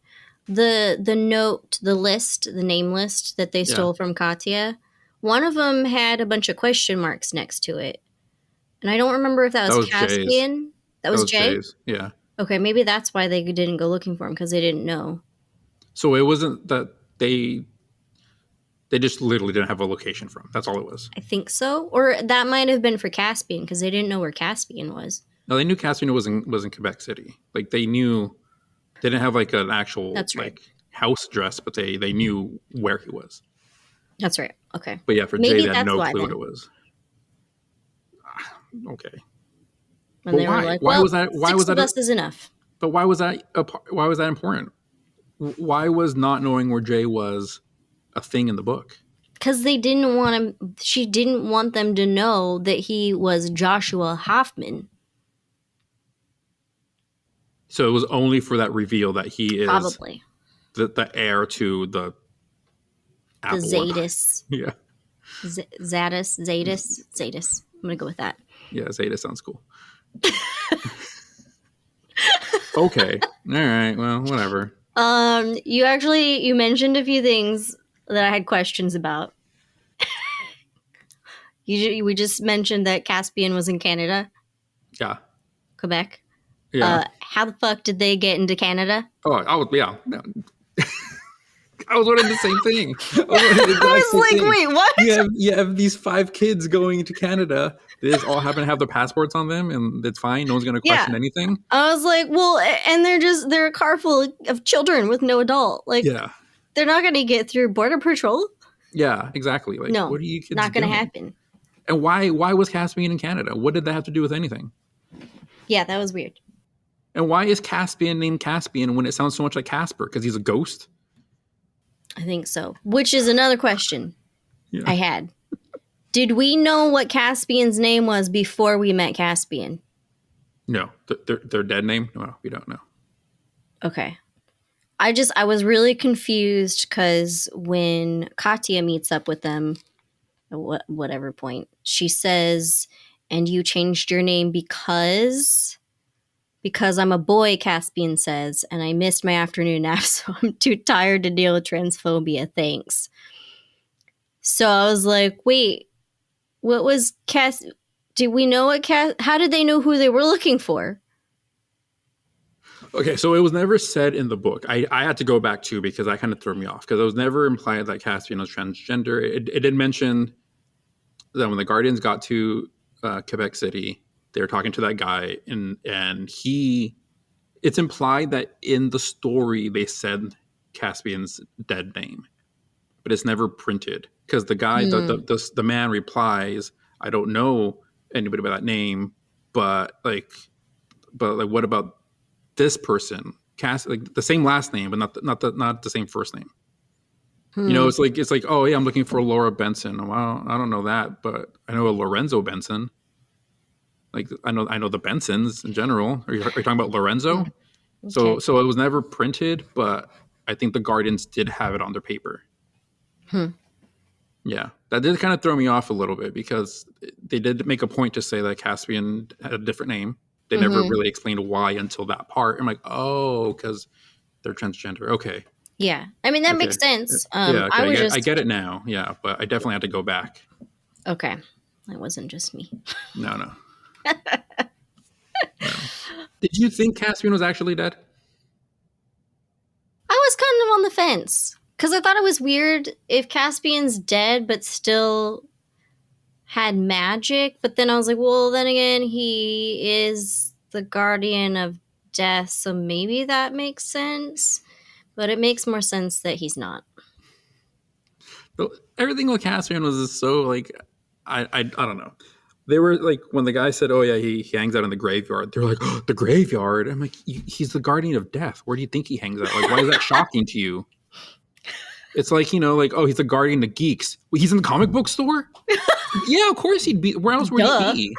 The note, the list, the name list that they stole from Katya. One of them had a bunch of question marks next to it, and I don't remember if that was Caspian. That was Jay. Jay's. Yeah. Okay, maybe that's why they didn't go looking for him, because they didn't know. So it wasn't that they just literally didn't have a location for him. That's all it was. I think so. Or that might have been for Caspian, because they didn't know where Caspian was. No, they knew Caspian was in Quebec City. Like they knew they didn't have like an actual like house address, but they knew where he was. That's right. Okay. But yeah, for Jay, they had no clue what it was. Okay. And they were like, why was that? Why was that? Us is enough. But why was that? Why was that important? Why was not knowing where Jay was a thing in the book? Because they didn't want him. She didn't want them to know that he was Joshua Hoffman. So it was only for that reveal that he is probably the heir to the Zadis. Yeah. Zadis. I'm gonna go with that. Yeah, Zadis sounds cool. Okay. All right. Well, whatever. You mentioned a few things that I had questions about. We just mentioned that Caspian was in Canada. Yeah. Quebec. Yeah. How the fuck did they get into Canada? Yeah. I was wondering the same thing. I was like, wait, what? You have these 5 kids going to Canada. They just all happen to have their passports on them, and it's fine. No one's going to question anything. I was like, well, and they're a car full of children with no adult. Like, they're not going to get through Border Patrol. Yeah, exactly. Like, no, what are you kids not going to happen. And why was Caspian in Canada? What did that have to do with anything? Yeah, that was weird. And why is Caspian named Caspian when it sounds so much like Casper? Because he's a ghost? I think so. Which is another question I had. Did we know what Caspian's name was before we met Caspian? No. Their dead name? No, we don't know. Okay. I was really confused because when Katya meets up with them, at whatever point, she says, and you changed your name because I'm a boy, Caspian says, and I missed my afternoon nap, so I'm too tired to deal with transphobia. Thanks. So I was like, wait, what was Did we know what how did they know who they were looking for? Okay, so it was never said in the book. I had to go back to because that kind of threw me off because it was never implied that Caspian was transgender. It did mention that when the Guardians got to Quebec City, they were talking to that guy, and he. It's implied that in the story they said Caspian's dead name, but it's never printed because the guy, Hmm. the man replies, "I don't know anybody by that name, but what about this person? Like the same last name, but not the same first name." Hmm. It's like, oh yeah, I'm looking for Laura Benson. Well, I don't know that, but I know a Lorenzo Benson. Like I know the Bensons in general. Are you talking about Hmm. Lorenzo? Okay. So it was never printed, but I think the Guardians did have it on their paper. Hmm. Yeah, that did kind of throw me off a little bit because they did make a point to say that Caspian had a different name. They never Mm-hmm. really explained why until that part. I'm like, oh, because they're transgender. Okay, Yeah. I mean, that makes okay, sense. yeah, I okay. was I just get it now. Yeah, but I definitely had to go back. okay. That wasn't just me. No, no, no. Did you think Caspian was actually dead? I was kind of on the fence because I thought it was weird if Caspian's dead but still had magic. But then I was like, well, then again, he is the guardian of death, so maybe that makes sense. But it makes more sense that he's not. Everything with Caspian was just so like, I don't know. They were like when the guy said, "Oh yeah, he hangs out in the graveyard." They're like, oh, "The graveyard." I'm like, "He's the guardian of death. Where do you think he hangs out? Like, why is that shocking to you?" It's like like, "Oh, he's the guardian of geeks. Well, he's in the comic book store." Yeah, of course he'd be. Where else would he Duh. be?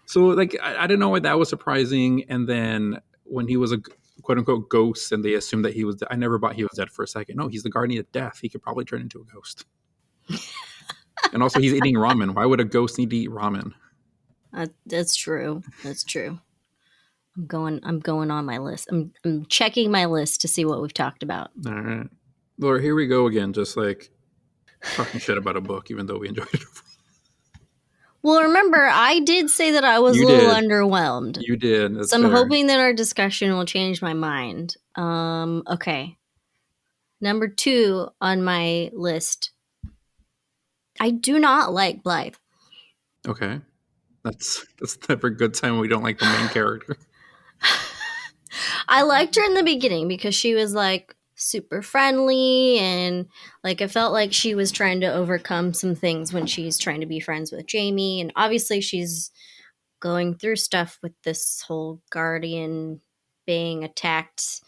So like, I didn't know why that was surprising. And then when he was a quote unquote ghost, and they assumed that he was, I never thought he was dead for a second. No, he's the guardian of death. He could probably turn into a ghost. And also, he's eating ramen. Why would a ghost need to eat ramen? That's true. That's true. I'm going on my list. I'm checking my list to see what we've talked about. All right, Laura, here we go again. Just like talking shit about a book, even though we enjoyed it. Well, remember, I did say that I was a You little did. underwhelmed. You did. That's So I'm fair. hoping that our discussion will change my mind. Okay. Number 2 on my list. I do not like Blythe. Okay, that's never a good time when we don't like the main character. I liked her in the beginning because she was like super friendly and like I felt like she was trying to overcome some things when she's trying to be friends with Jamie, and obviously she's going through stuff with this whole guardian being attacked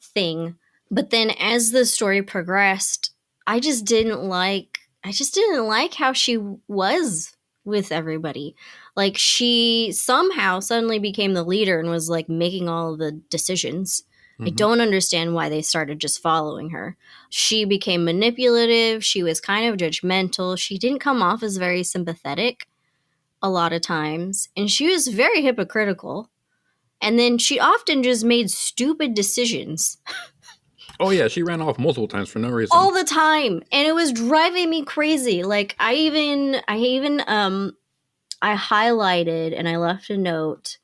thing. But then as the story progressed, I just didn't like how she was with everybody. Like she somehow suddenly became the leader and was like making all the decisions. I Mm-hmm. don't understand why they started just following her. She became manipulative. She was kind of judgmental. She didn't come off as very sympathetic a lot of times. And she was very hypocritical. And then she often just made stupid decisions Oh yeah, she ran off multiple times for no reason. all the time. And it was driving me crazy. Like I highlighted and I left a note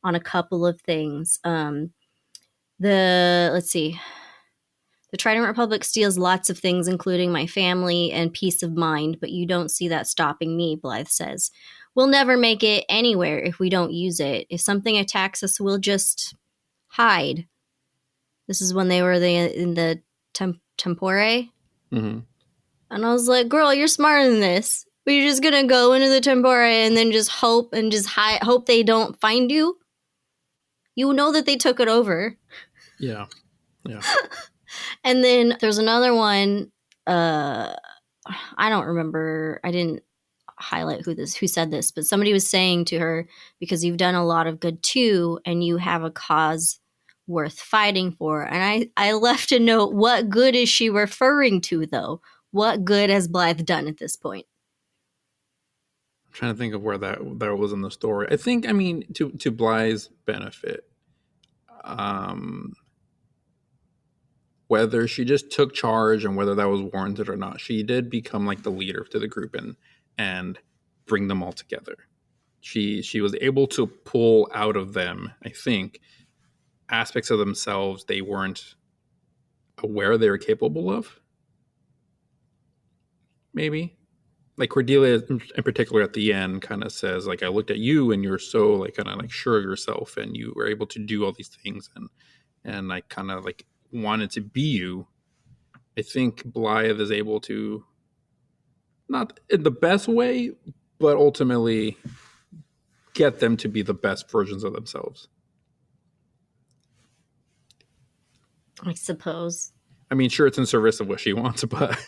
on a couple of things. Let's see. The Trident Republic steals lots of things, including my family and peace of mind, but you don't see that stopping me, Blythe says. We'll never make it anywhere if we don't use it. If something attacks us, we'll just hide. This is when they were in the tempore. Mm-hmm. And I was like, girl, you're smarter than this. We're just going to go into the tempore and then just hope and just hope they don't find you. You know that they took it over. Yeah, yeah. And then there's another one. I don't remember. I didn't highlight who said this, but somebody was saying to her, because you've done a lot of good too, and you have a cause worth fighting for. And I left a note. What good is she referring to, though? What good has Blythe done at this point? I'm trying to think of where that was in the story. I think, I mean, to Bly's benefit, um, whether she just took charge and whether that was warranted or not, she did become like the leader to the group and bring them all together. She was able to pull out of them, I think, aspects of themselves they weren't aware they were capable of. Maybe. Like Cordelia in particular at the end kind of says, like, I looked at you and you're so like kind of like sure of yourself and you were able to do all these things, and I kind of like wanted to be you. I think Blythe is able to, not in the best way, but ultimately get them to be the best versions of themselves. I suppose. I mean, sure, it's in service of what she wants, but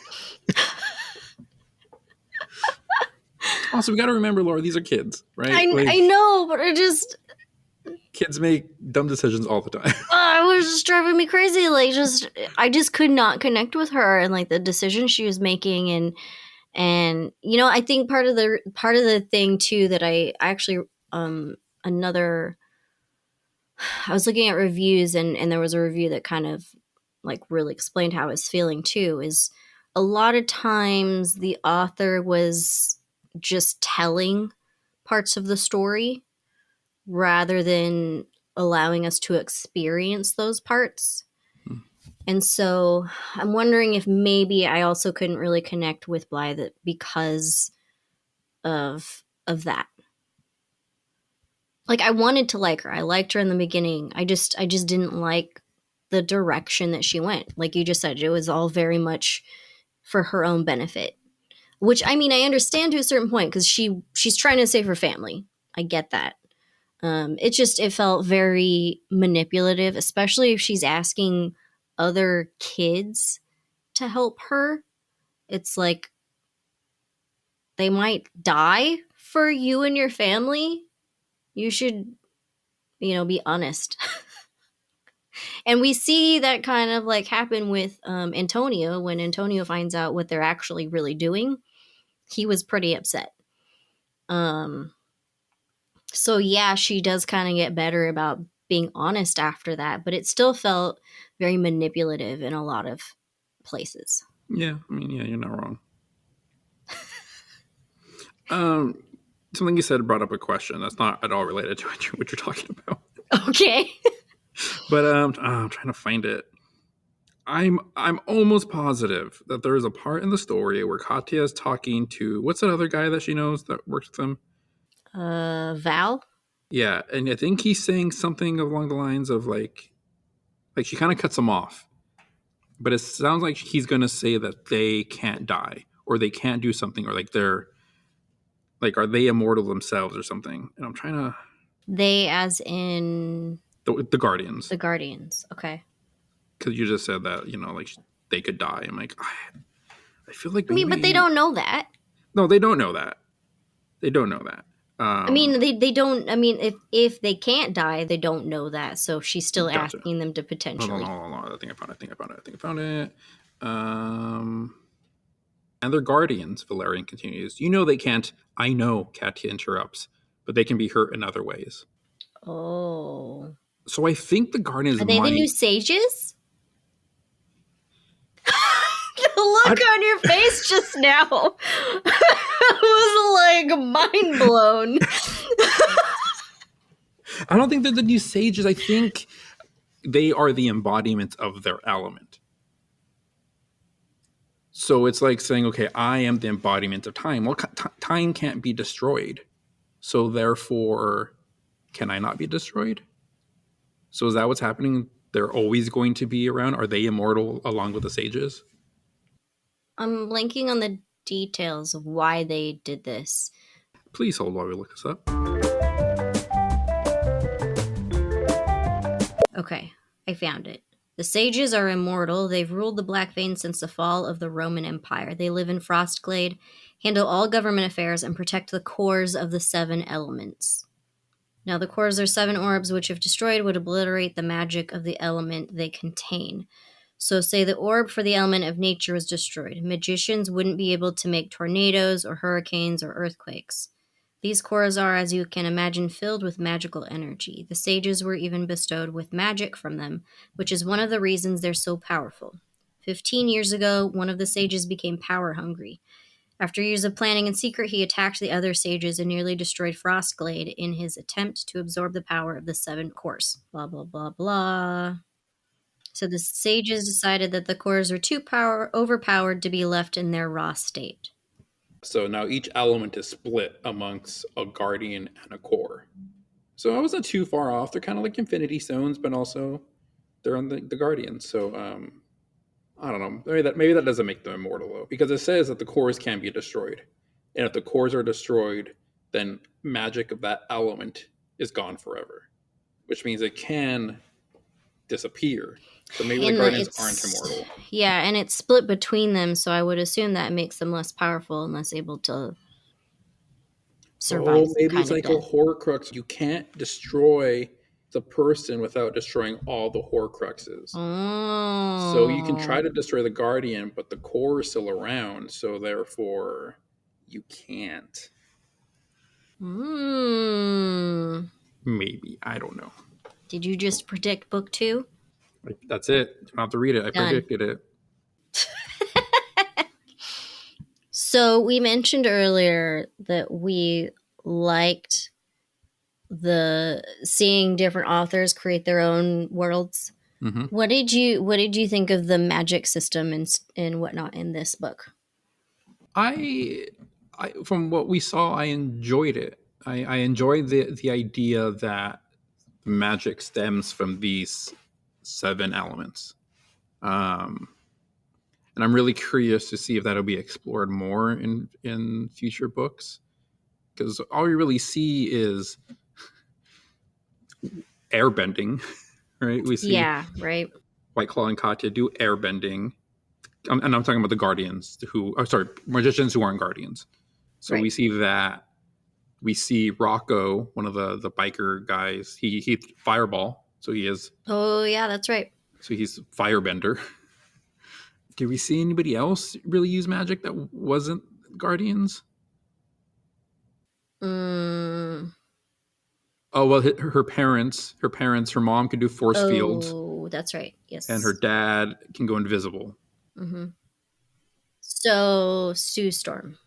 also we got to remember, Laura, these are kids, right? I know, but I just kids make dumb decisions all the time. it was just driving me crazy. Like, I just could not connect with her and like the decisions she was making, and you know, I think part of the thing too that I actually another. I was looking at reviews and there was a review that kind of like really explained how I was feeling too, is a lot of times the author was just telling parts of the story rather than allowing us to experience those parts. And so I'm wondering if maybe I also couldn't really connect with Blythe because of that. Like, I wanted to like her. I liked her in the beginning. I just didn't like the direction that she went. Like you just said, it was all very much for her own benefit. Which, I mean, I understand to a certain point because she's trying to save her family. I get that. It felt very manipulative, especially if she's asking other kids to help her. It's like they might die for you and your family. You should, be honest. And we see that kind of like happen with Antonio. When Antonio finds out what they're actually really doing, he was pretty upset. So yeah, she does kind of get better about being honest after that, but it still felt very manipulative in a lot of places. Yeah, I mean, yeah, you're not wrong. Something you said brought up a question that's not at all related to what you're talking about. Okay. But I'm trying to find it. I'm almost positive that there is a part in the story where Katya is talking to, what's that other guy that she knows that works with them? Val? Yeah, and I think he's saying something along the lines of like she kind of cuts him off. But it sounds like he's going to say that they can't die or they can't do something, or like they're like, are they immortal themselves or something? And I'm trying to. They as in The Guardians. The Guardians. Okay. Because you just said that, like they could die. I'm like, I feel like maybe... I mean, but they don't know that. No, they don't know that. They don't know that. I mean, they don't. I mean, if they can't die, they don't know that. So she's still asking them to potentially. Hold on. I think I found it. And they're guardians, Valerian continues. You know they can't. I know, Katya interrupts, but they can be hurt in other ways. Oh. So I think the guardians are they the new sages? The look on your face just now was like mind blown. I don't think they're the new sages. I think they are the embodiment of their element. So it's like saying, okay, I am the embodiment of time. Well, time can't be destroyed. So therefore, can I not be destroyed? So is that what's happening? They're always going to be around? Are they immortal along with the sages? I'm blanking on the details of why they did this. Please hold while we look this up. Okay, I found it. The sages are immortal. They've ruled the Black Vein since the fall of the Roman Empire. They live in Frostglade, handle all government affairs, and protect the cores of the 7 elements. Now, the cores are 7 orbs which, if destroyed, would obliterate the magic of the element they contain. So say the orb for the element of nature was destroyed. Magicians wouldn't be able to make tornadoes or hurricanes or earthquakes. These cores are, as you can imagine, filled with magical energy. The sages were even bestowed with magic from them, which is one of the reasons they're so powerful. 15 years ago, one of the sages became power hungry. After years of planning in secret, he attacked the other sages and nearly destroyed Frostglade in his attempt to absorb the power of the 7 cores. Blah, blah, blah, blah. So the sages decided that the cores were too overpowered to be left in their raw state. So now each element is split amongst a guardian and a core. So I wasn't too far off. They're kind of like Infinity Stones, but also they're on the guardians. So I don't know. Maybe that doesn't make them immortal though, because it says that the cores can be destroyed, and if the cores are destroyed, then magic of that element is gone forever, which means it can disappear. So maybe the guardians aren't immortal. Yeah, and it's split between them, so I would assume that makes them less powerful and less able to survive. Oh, maybe it's like a Horcrux. You can't destroy the person without destroying all the Horcruxes. Oh. So you can try to destroy the guardian, but the core is still around, so therefore you can't. Maybe. I don't know. Did you just predict book 2? That's it. You don't have to read it. I predicted it. So we mentioned earlier that we liked the seeing different authors create their own worlds. Mm-hmm. What did you think of the magic system and whatnot in this book? I from what we saw, I enjoyed it. I enjoyed the idea that magic stems from these 7 elements. And I'm really curious to see if that'll be explored more in future books, because all we really see is airbending, right? We see right. Whiteclaw and Katya do airbending, and I'm talking about the guardians magicians who aren't guardians. So we see that. We see Rocco, one of the biker guys. He fireball, so he is. Oh yeah, that's right. So he's firebender. Did we see anybody else really use magic that wasn't guardians? Oh well, her parents. Her mom can do force fields. Oh, that's right. Yes. And her dad can go invisible. Mm-hmm. So Sue Storm,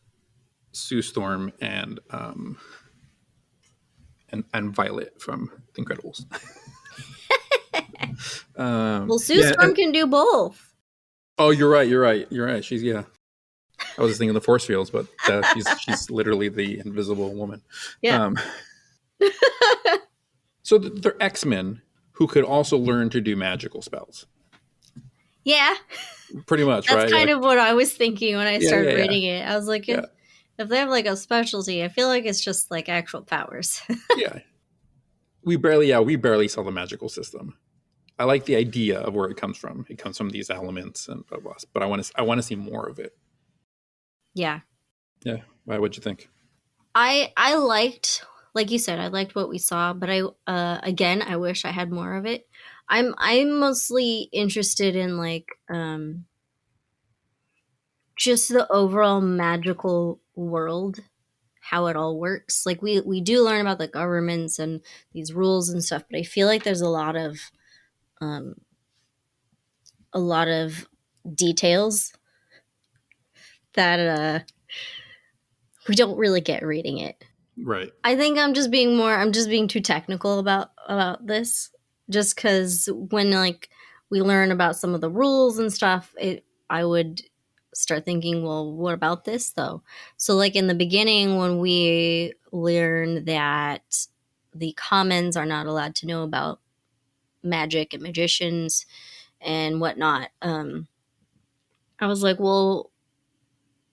and Violet from The Incredibles. Well, Sue Storm can do both. Oh, you're right. She's I was just thinking the force fields, but she's literally the invisible woman. Yeah. So they're X-Men who could also learn to do magical spells. Yeah. Pretty much, That's right? That's kind of what I was thinking when I started reading it. I was like, if they have like a specialty, I feel like it's just like actual powers. Yeah. We barely saw the magical system. I like the idea of where it comes from. It comes from these elements and blah, blah, but I want to see more of it. Yeah. Yeah. What'd you think? I liked, like you said, I liked what we saw, but I wish I had more of it. I'm mostly interested in like just the overall magical world, how it all works. Like we do learn about the governments and these rules and stuff, but I feel like there's a lot of details that we don't really get reading it. Right. I think I'm just being too technical about this, just because when like we learn about some of the rules and stuff, I would start thinking, well, what about this though? So like in the beginning, when we learn that the commons are not allowed to know about magic and magicians and whatnot, I was like, well,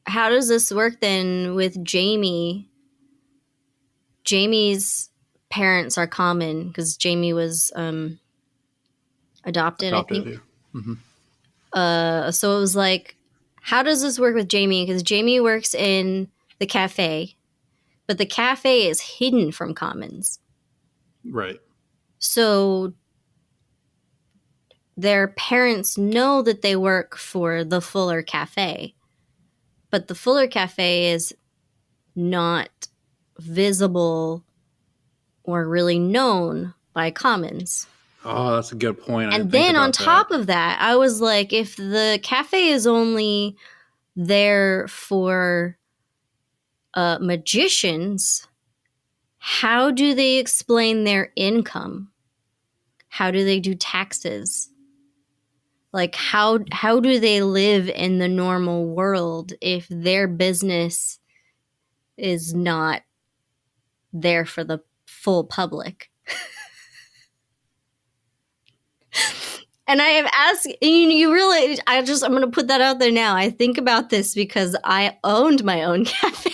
how does this work then with Jamie? Jamie's parents are common because Jamie was adopted, I think. Yeah. Mm-hmm. So it was like, how does this work with Jamie? Because Jamie works in the cafe, but the cafe is hidden from commons. Right. So their parents know that they work for the Fuller Cafe, but the Fuller Cafe is not visible or really known by commons. Oh, that's a good point. And then on top of that, I was like, if the cafe is only there for magicians, how do they explain their income? How do they do taxes? Like how do they live in the normal world if their business is not there for the full public? And I have asked, you really, I'm going to put that out there now. I think about this because I owned my own cafe.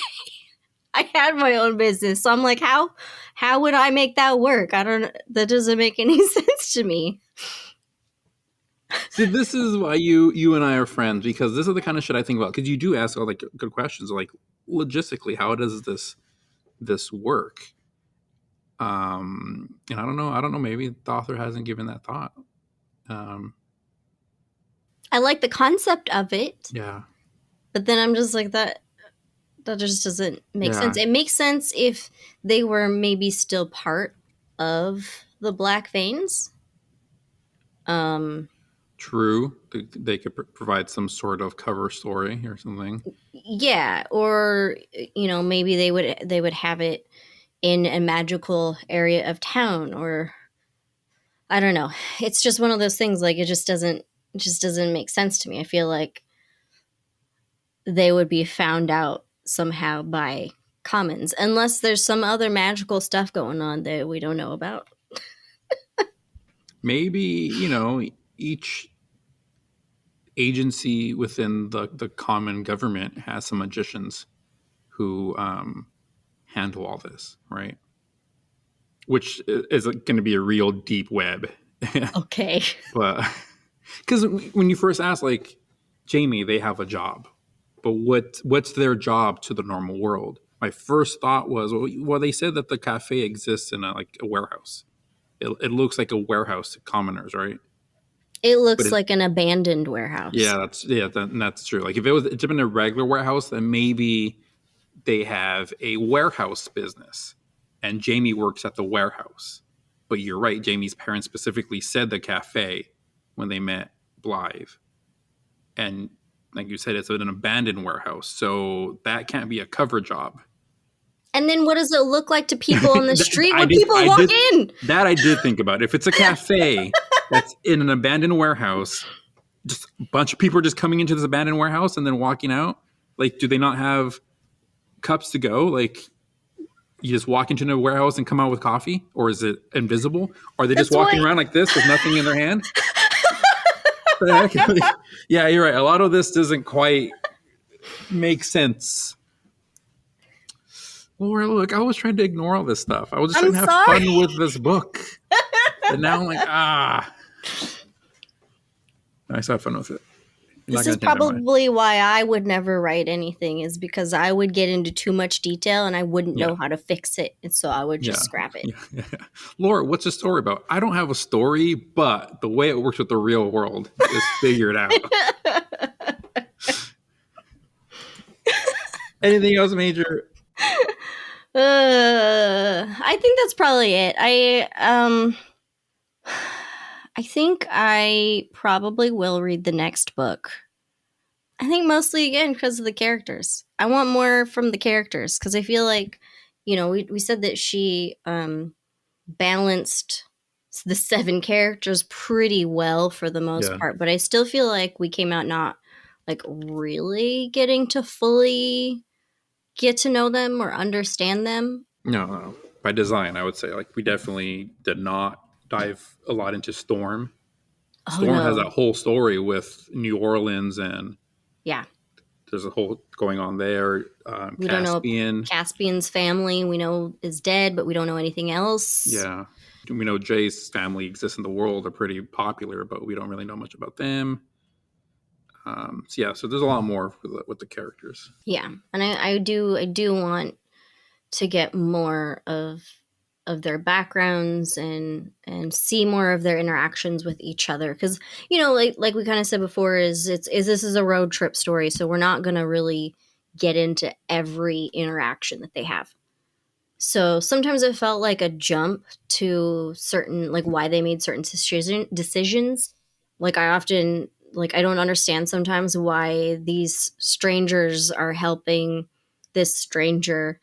I had my own business. So I'm like, how would I make that work? That doesn't make any sense to me. See, this is why you and I are friends, because this is the kind of shit I think about. Because you do ask all like good questions, like logistically, how does this work? And I don't know. Maybe the author hasn't given that thought. I like the concept of it. Yeah. But then I'm just like, that just doesn't make sense. It makes sense if they were maybe still part of the Black Veins. True. They could provide some sort of cover story or something. Yeah, or maybe they would have it in a magical area of town, or I don't know. It's just one of those things. Like it just doesn't make sense to me. I feel like they would be found out somehow by commons, unless there's some other magical stuff going on that we don't know about. Maybe each agency within the common government has some magicians who handle all this, right? Which is going to be a real deep web. Okay. But because when you first ask, like, Jamie, they have a job, but what's their job to the normal world? My first thought was, well, they said that the cafe exists in a warehouse. It looks like a warehouse to commoners, right? It looks like an abandoned warehouse. Yeah, that's true. Like if it's been a regular warehouse, then maybe they have a warehouse business, and Jamie works at the warehouse. But you're right. Jamie's parents specifically said the cafe when they met Blythe, and like you said, it's an abandoned warehouse, so that can't be a cover job. And then what does it look like to people on the street when people walk in? That I did think about. If it's a cafe that's in an abandoned warehouse, just a bunch of people are just coming into this abandoned warehouse and then walking out. Like, do they not have cups to go? Like, you just walk into a warehouse and come out with coffee? Or is it invisible? Or are they just walking around like this with nothing in their hand? Yeah, you're right. A lot of this doesn't quite make sense. Laura, look, I was trying to ignore all this stuff. I was just trying to have fun with this book. And now I'm like, I still have fun with it. This is probably why I would never write anything, is because I would get into too much detail and I wouldn't know how to fix it. And so I would just scrap it. Yeah. Laura, what's the story about? I don't have a story, but the way it works with the real world is figured out. Anything else major? I think that's probably it. I think I probably will read the next book. I think mostly, again, because of the characters. I want more from the characters, because I feel like, we said that she balanced the 7 characters pretty well for the most part, but I still feel like we came out not like really getting to fully get to know them or understand them. No. By design, I would say, like, we definitely did not dive a lot into Storm. Storm has that whole story with New Orleans, and there's a whole going on there. We don't know Caspian's family. We know is dead, but we don't know anything else. Yeah, we know Jay's family exists in the world. They're pretty popular, but we don't really know much about them. So there's a lot more with the characters. Yeah, and I do want to get more of their backgrounds and see more of their interactions with each other, because like we kind of said before, this is a road trip story, so we're not going to really get into every interaction that they have. So sometimes it felt like a jump to certain, like, why they made certain decisions. Like, I often, like, I don't understand sometimes why these strangers are helping this stranger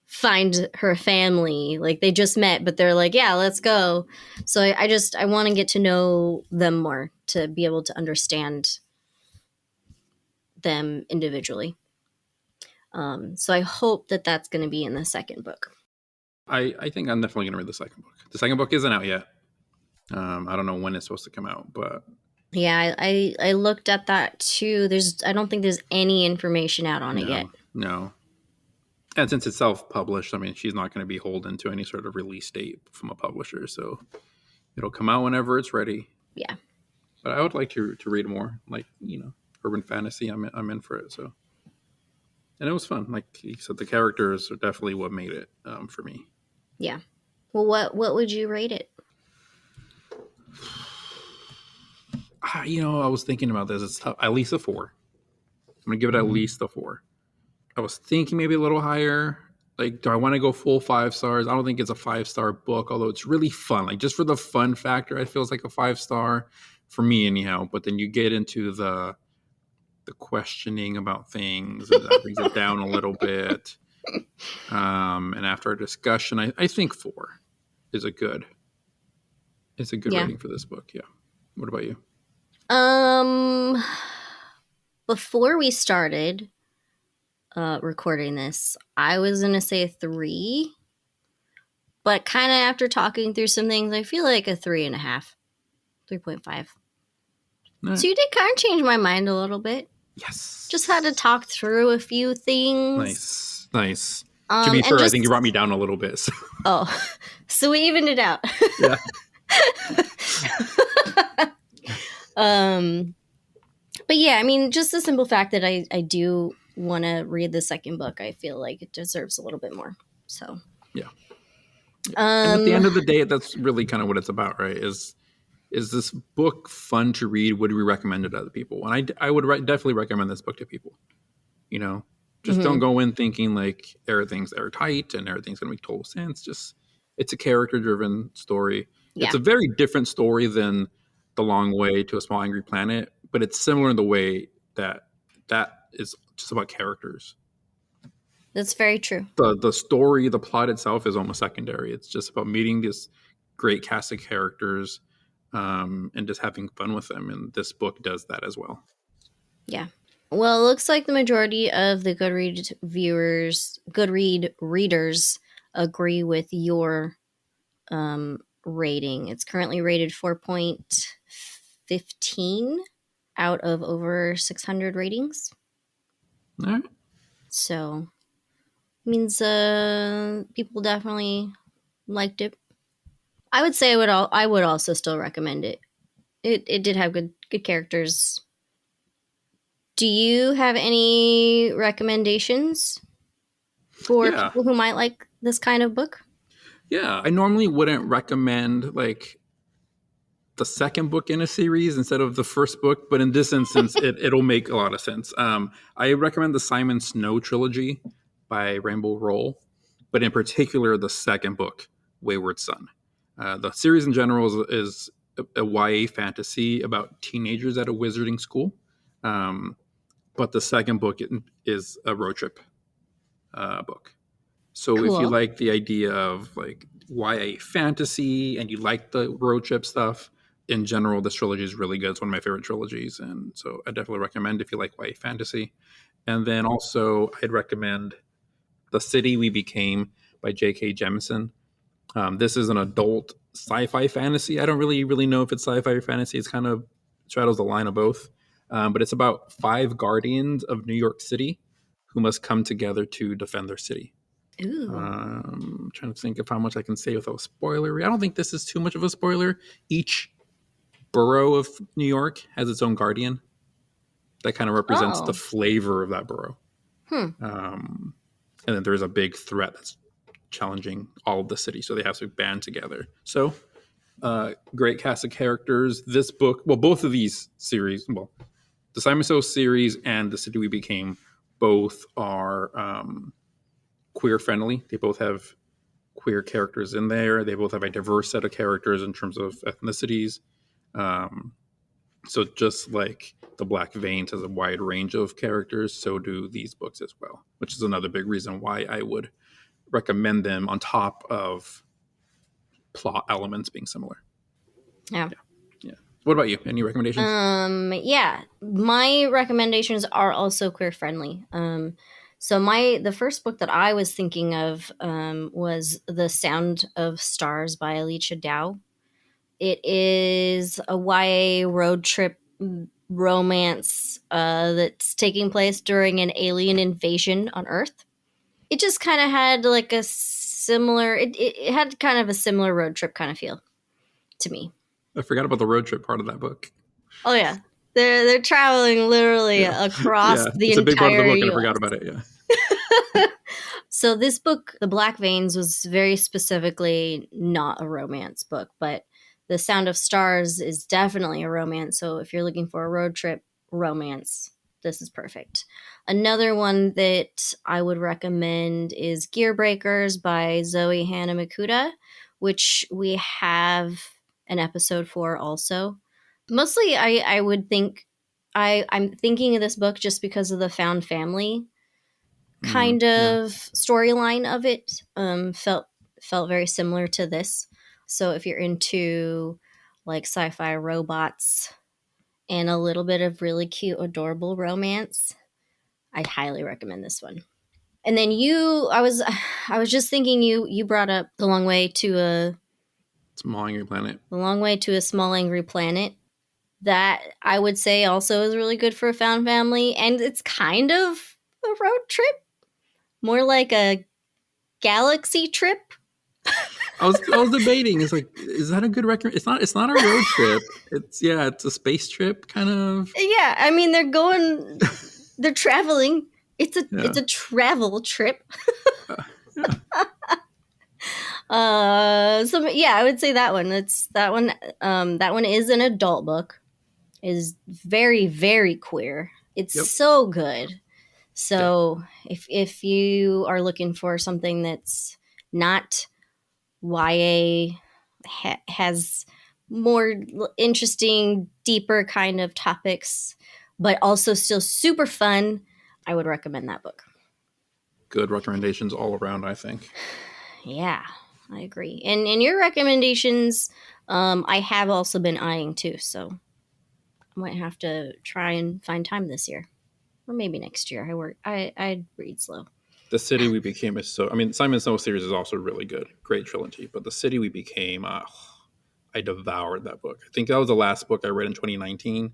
find her family. Like they just met, but they're like, yeah, let's go. So I want to get to know them more to be able to understand them individually. So I hope that that's going to be in the second book. I think I'm definitely going to read the second book. The second book isn't out yet. I don't know when it's supposed to come out, but yeah, I looked at that too. I don't think there's any information out on it yet. No. And since it's self-published, I mean, she's not going to be beholden to any sort of release date from a publisher, so it'll come out whenever it's ready. Yeah. But I would like to read more, like, urban fantasy. I'm in for it. So, and it was fun. Like you said, the characters are definitely what made it for me. Yeah. Well, what would you rate it? I was thinking about this. It's tough. At least a 4. I'm gonna give it at least a 4. I was thinking maybe a little higher. Like, do I want to go full 5 stars? I don't think it's a 5-star book, although it's really fun. Like, just for the fun factor, it feels like a 5-star for me, anyhow. But then you get into the questioning about things, and that brings it down a little bit. And after our discussion, I think 4 is a good rating for this book. Yeah. What about you? Before we started recording this, I was gonna say 3, but kind of after talking through some things, I feel like a 3.5, 3.5. Right. So you did kind of change my mind a little bit. Yes. Just had to talk through a few things. Nice. To be fair, I think you brought me down a little bit. So. Oh, so we evened it out. Yeah. But yeah, I mean, just the simple fact that I do want to read the second book, I feel like it deserves a little bit more. So yeah. And at the end of the day, that's really kind of what it's about, right? Is this book fun to read? Would we recommend it to other people? And I would definitely recommend this book to people. Just don't go in thinking like everything's airtight and everything's going to make total sense. Just it's a character-driven story. Yeah. It's a very different story than The Long Way to a Small Angry Planet, but it's similar in the way that is just about characters. That's very true. The story, the plot itself is almost secondary. It's just about meeting this great cast of characters and just having fun with them. And this book does that as well. Yeah. Well, it looks like the majority of the Goodread readers agree with your rating. It's currently rated 4.15 out of over 600 ratings. All right. So, means people definitely liked it. I would say I would also still recommend it. It did have good characters. Do you have any recommendations for people who might like this kind of book? Yeah, I normally wouldn't recommend like the second book in a series instead of the first book, but in this instance, it'll make a lot of sense. I recommend the Simon Snow trilogy by Rainbow Rowell, but in particular, the second book, Wayward Son. The series in general is a YA fantasy about teenagers at a wizarding school. But the second book is a road trip book. So cool. If you like the idea of like YA fantasy and you like the road trip stuff, in general, this trilogy is really good. It's one of my favorite trilogies. And so I definitely recommend if you like YA fantasy. And then also I'd recommend The City We Became by J.K. Jemisin. This is an adult sci-fi fantasy. I don't really know if it's sci-fi or fantasy. It's kind of straddles the line of both. But it's about 5 guardians of New York City who must come together to defend their city. Ooh. I'm trying to think of how much I can say without spoiler. I don't think this is too much of a spoiler. Each borough of New York has its own guardian that kind of represents the flavor of that borough. And then there's a big threat that's challenging all of the city, so they have to band together. So great cast of characters. This book, well, both of these series, well, the Simon Snow series and The City We Became, both are queer friendly. They both have queer characters in there. They both have a diverse set of characters in terms of ethnicities. So just like the Black Veins has a wide range of characters, so do these books as well, which is another big reason why I would recommend them on top of plot elements being similar. Yeah. Yeah. What about you? Any recommendations? Yeah. My recommendations are also queer friendly. So the first book that I was thinking of was The Sound of Stars by Alicia Dow. It is a YA road trip romance that's taking place during an alien invasion on Earth. It just kind of had like a similar, it had kind of a similar road trip kind of feel to me. I forgot about the road trip part of that book. Oh yeah, they're traveling literally across the it's a big part of the entire book, and I US. forgot about it. Yeah. So this book, The Black Veins, was very specifically not a romance book, but The Sound of Stars is definitely a romance. So if you're looking for a road trip romance, this is perfect. Another one that I would recommend is Gear Breakers by Zoe Hannah Makuta, which we have an episode for also. Mostly I would think I'm thinking of this book just because of the found family kind of storyline of it. Felt very similar to this. So if you're into like sci-fi robots and a little bit of really cute, adorable romance, I'd highly recommend this one. And then I was just thinking you brought up The Long Way to a Small Angry Planet. The Long Way to a Small Angry Planet. That I would say also is really good for a found family, and it's kind of a road trip, more like a galaxy trip. I was debating. It's like, is that a good record? It's not a road trip. It's a space trip kind of. Yeah, I mean they're traveling. It's a travel trip. So yeah, I would say that one. That one is an adult book. Is very, very queer. It's so good. So if you are looking for something that's not YA, has more interesting, deeper kind of topics, but also still super fun, I would recommend that book. Good recommendations all around, I think. Yeah, I agree. And your recommendations, I have also been eyeing too, so I might have to try and find time this year. Or maybe next year. I read slow. The City We Became is so. I mean, Simon Snow series is also really good, great trilogy. But The City We Became, I devoured that book. I think that was the last book I read in 2019. It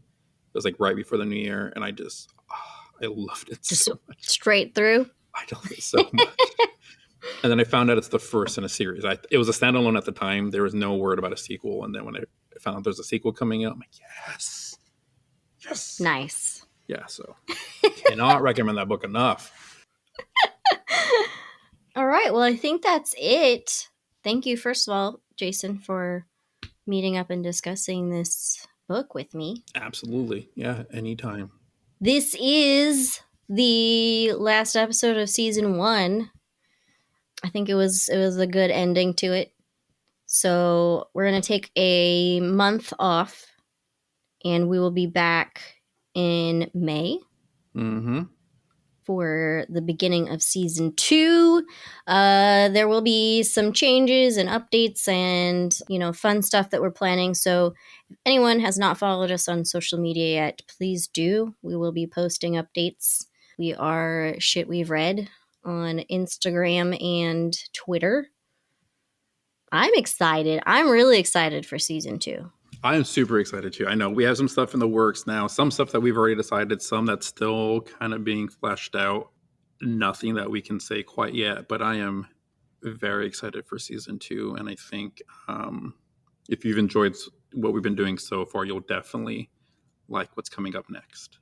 was like right before the new year, and I loved it so much. Straight through. I loved it so much. And then I found out it's the first in a series. It was a standalone at the time. There was no word about a sequel, and then when I found out there's a sequel coming out, I'm like, yes. Nice. Yeah, so cannot recommend that book enough. All right. Well, I think that's it. Thank you, first of all, Jason, for meeting up and discussing this book with me. Absolutely. Yeah, anytime. This is the last episode of season 1. I think it was a good ending to it. So we're going to take a month off, and we will be back in May. Mm-hmm. For the beginning of season 2. There will be some changes and updates and, fun stuff that we're planning. So if anyone has not followed us on social media yet, please do. We will be posting updates. We are Shit We've Read on Instagram and Twitter. I'm excited. I'm really excited for season 2. I am super excited too. I know we have some stuff in the works now, some stuff that we've already decided, some that's still kind of being fleshed out. Nothing that we can say quite yet, but I am very excited for season 2. And I think if you've enjoyed what we've been doing so far, you'll definitely like what's coming up next.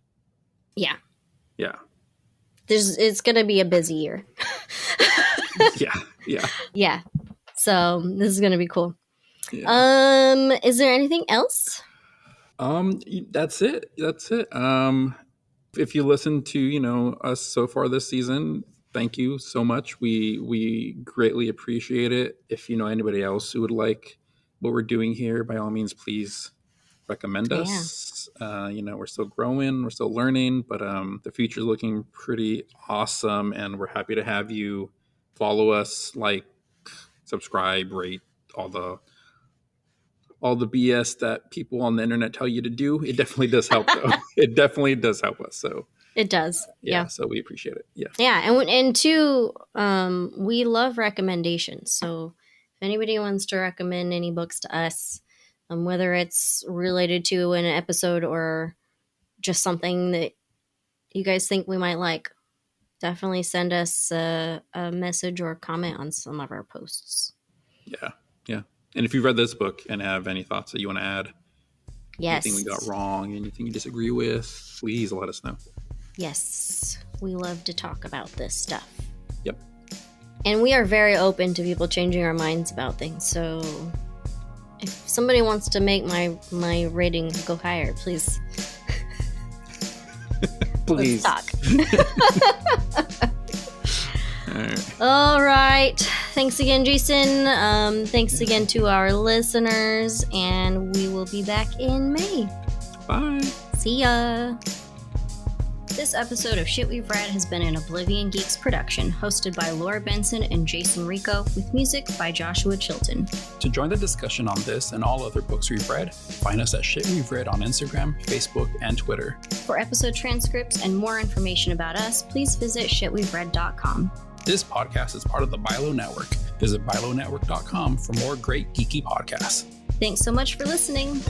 Yeah. Yeah. It's going to be a busy year. Yeah. So this is going to be cool. Yeah. Is there anything else? That's it. If you listen to, us so far this season, thank you so much. We greatly appreciate it. If you know anybody else who would like what we're doing here, by all means, please recommend us. We're still growing, we're still learning, but the future's looking pretty awesome, and we're happy to have you follow us, like, subscribe, rate, all the BS that people on the internet tell you to do. It definitely does help, though. It definitely does help us. So it does. Yeah. So we appreciate it. Yeah. Yeah. And two, we love recommendations. So if anybody wants to recommend any books to us, whether it's related to an episode or just something that you guys think we might like, definitely send us a message or comment on some of our posts. Yeah. Yeah. And if you've read this book and have any thoughts that you want to add, anything we got wrong, anything you disagree with, please let us know. Yes. We love to talk about this stuff. Yep. And we are very open to people changing our minds about things. So if somebody wants to make my rating go higher, please. Please. Let's talk. All right. Thanks again, Jason. Thanks again to our listeners, and we will be back in May. Bye. See ya. This episode of Shit We've Read has been an Oblivion Geeks production, hosted by Laura Benson and Jason Rico, with music by Joshua Chilton. To join the discussion on this and all other books we've read, find us at Shit We've Read on Instagram, Facebook, and Twitter. For episode transcripts and more information about us, please visit shitwe'veread.com. This podcast is part of the Bilo Network. Visit bilonetwork.com for more great geeky podcasts. Thanks so much for listening.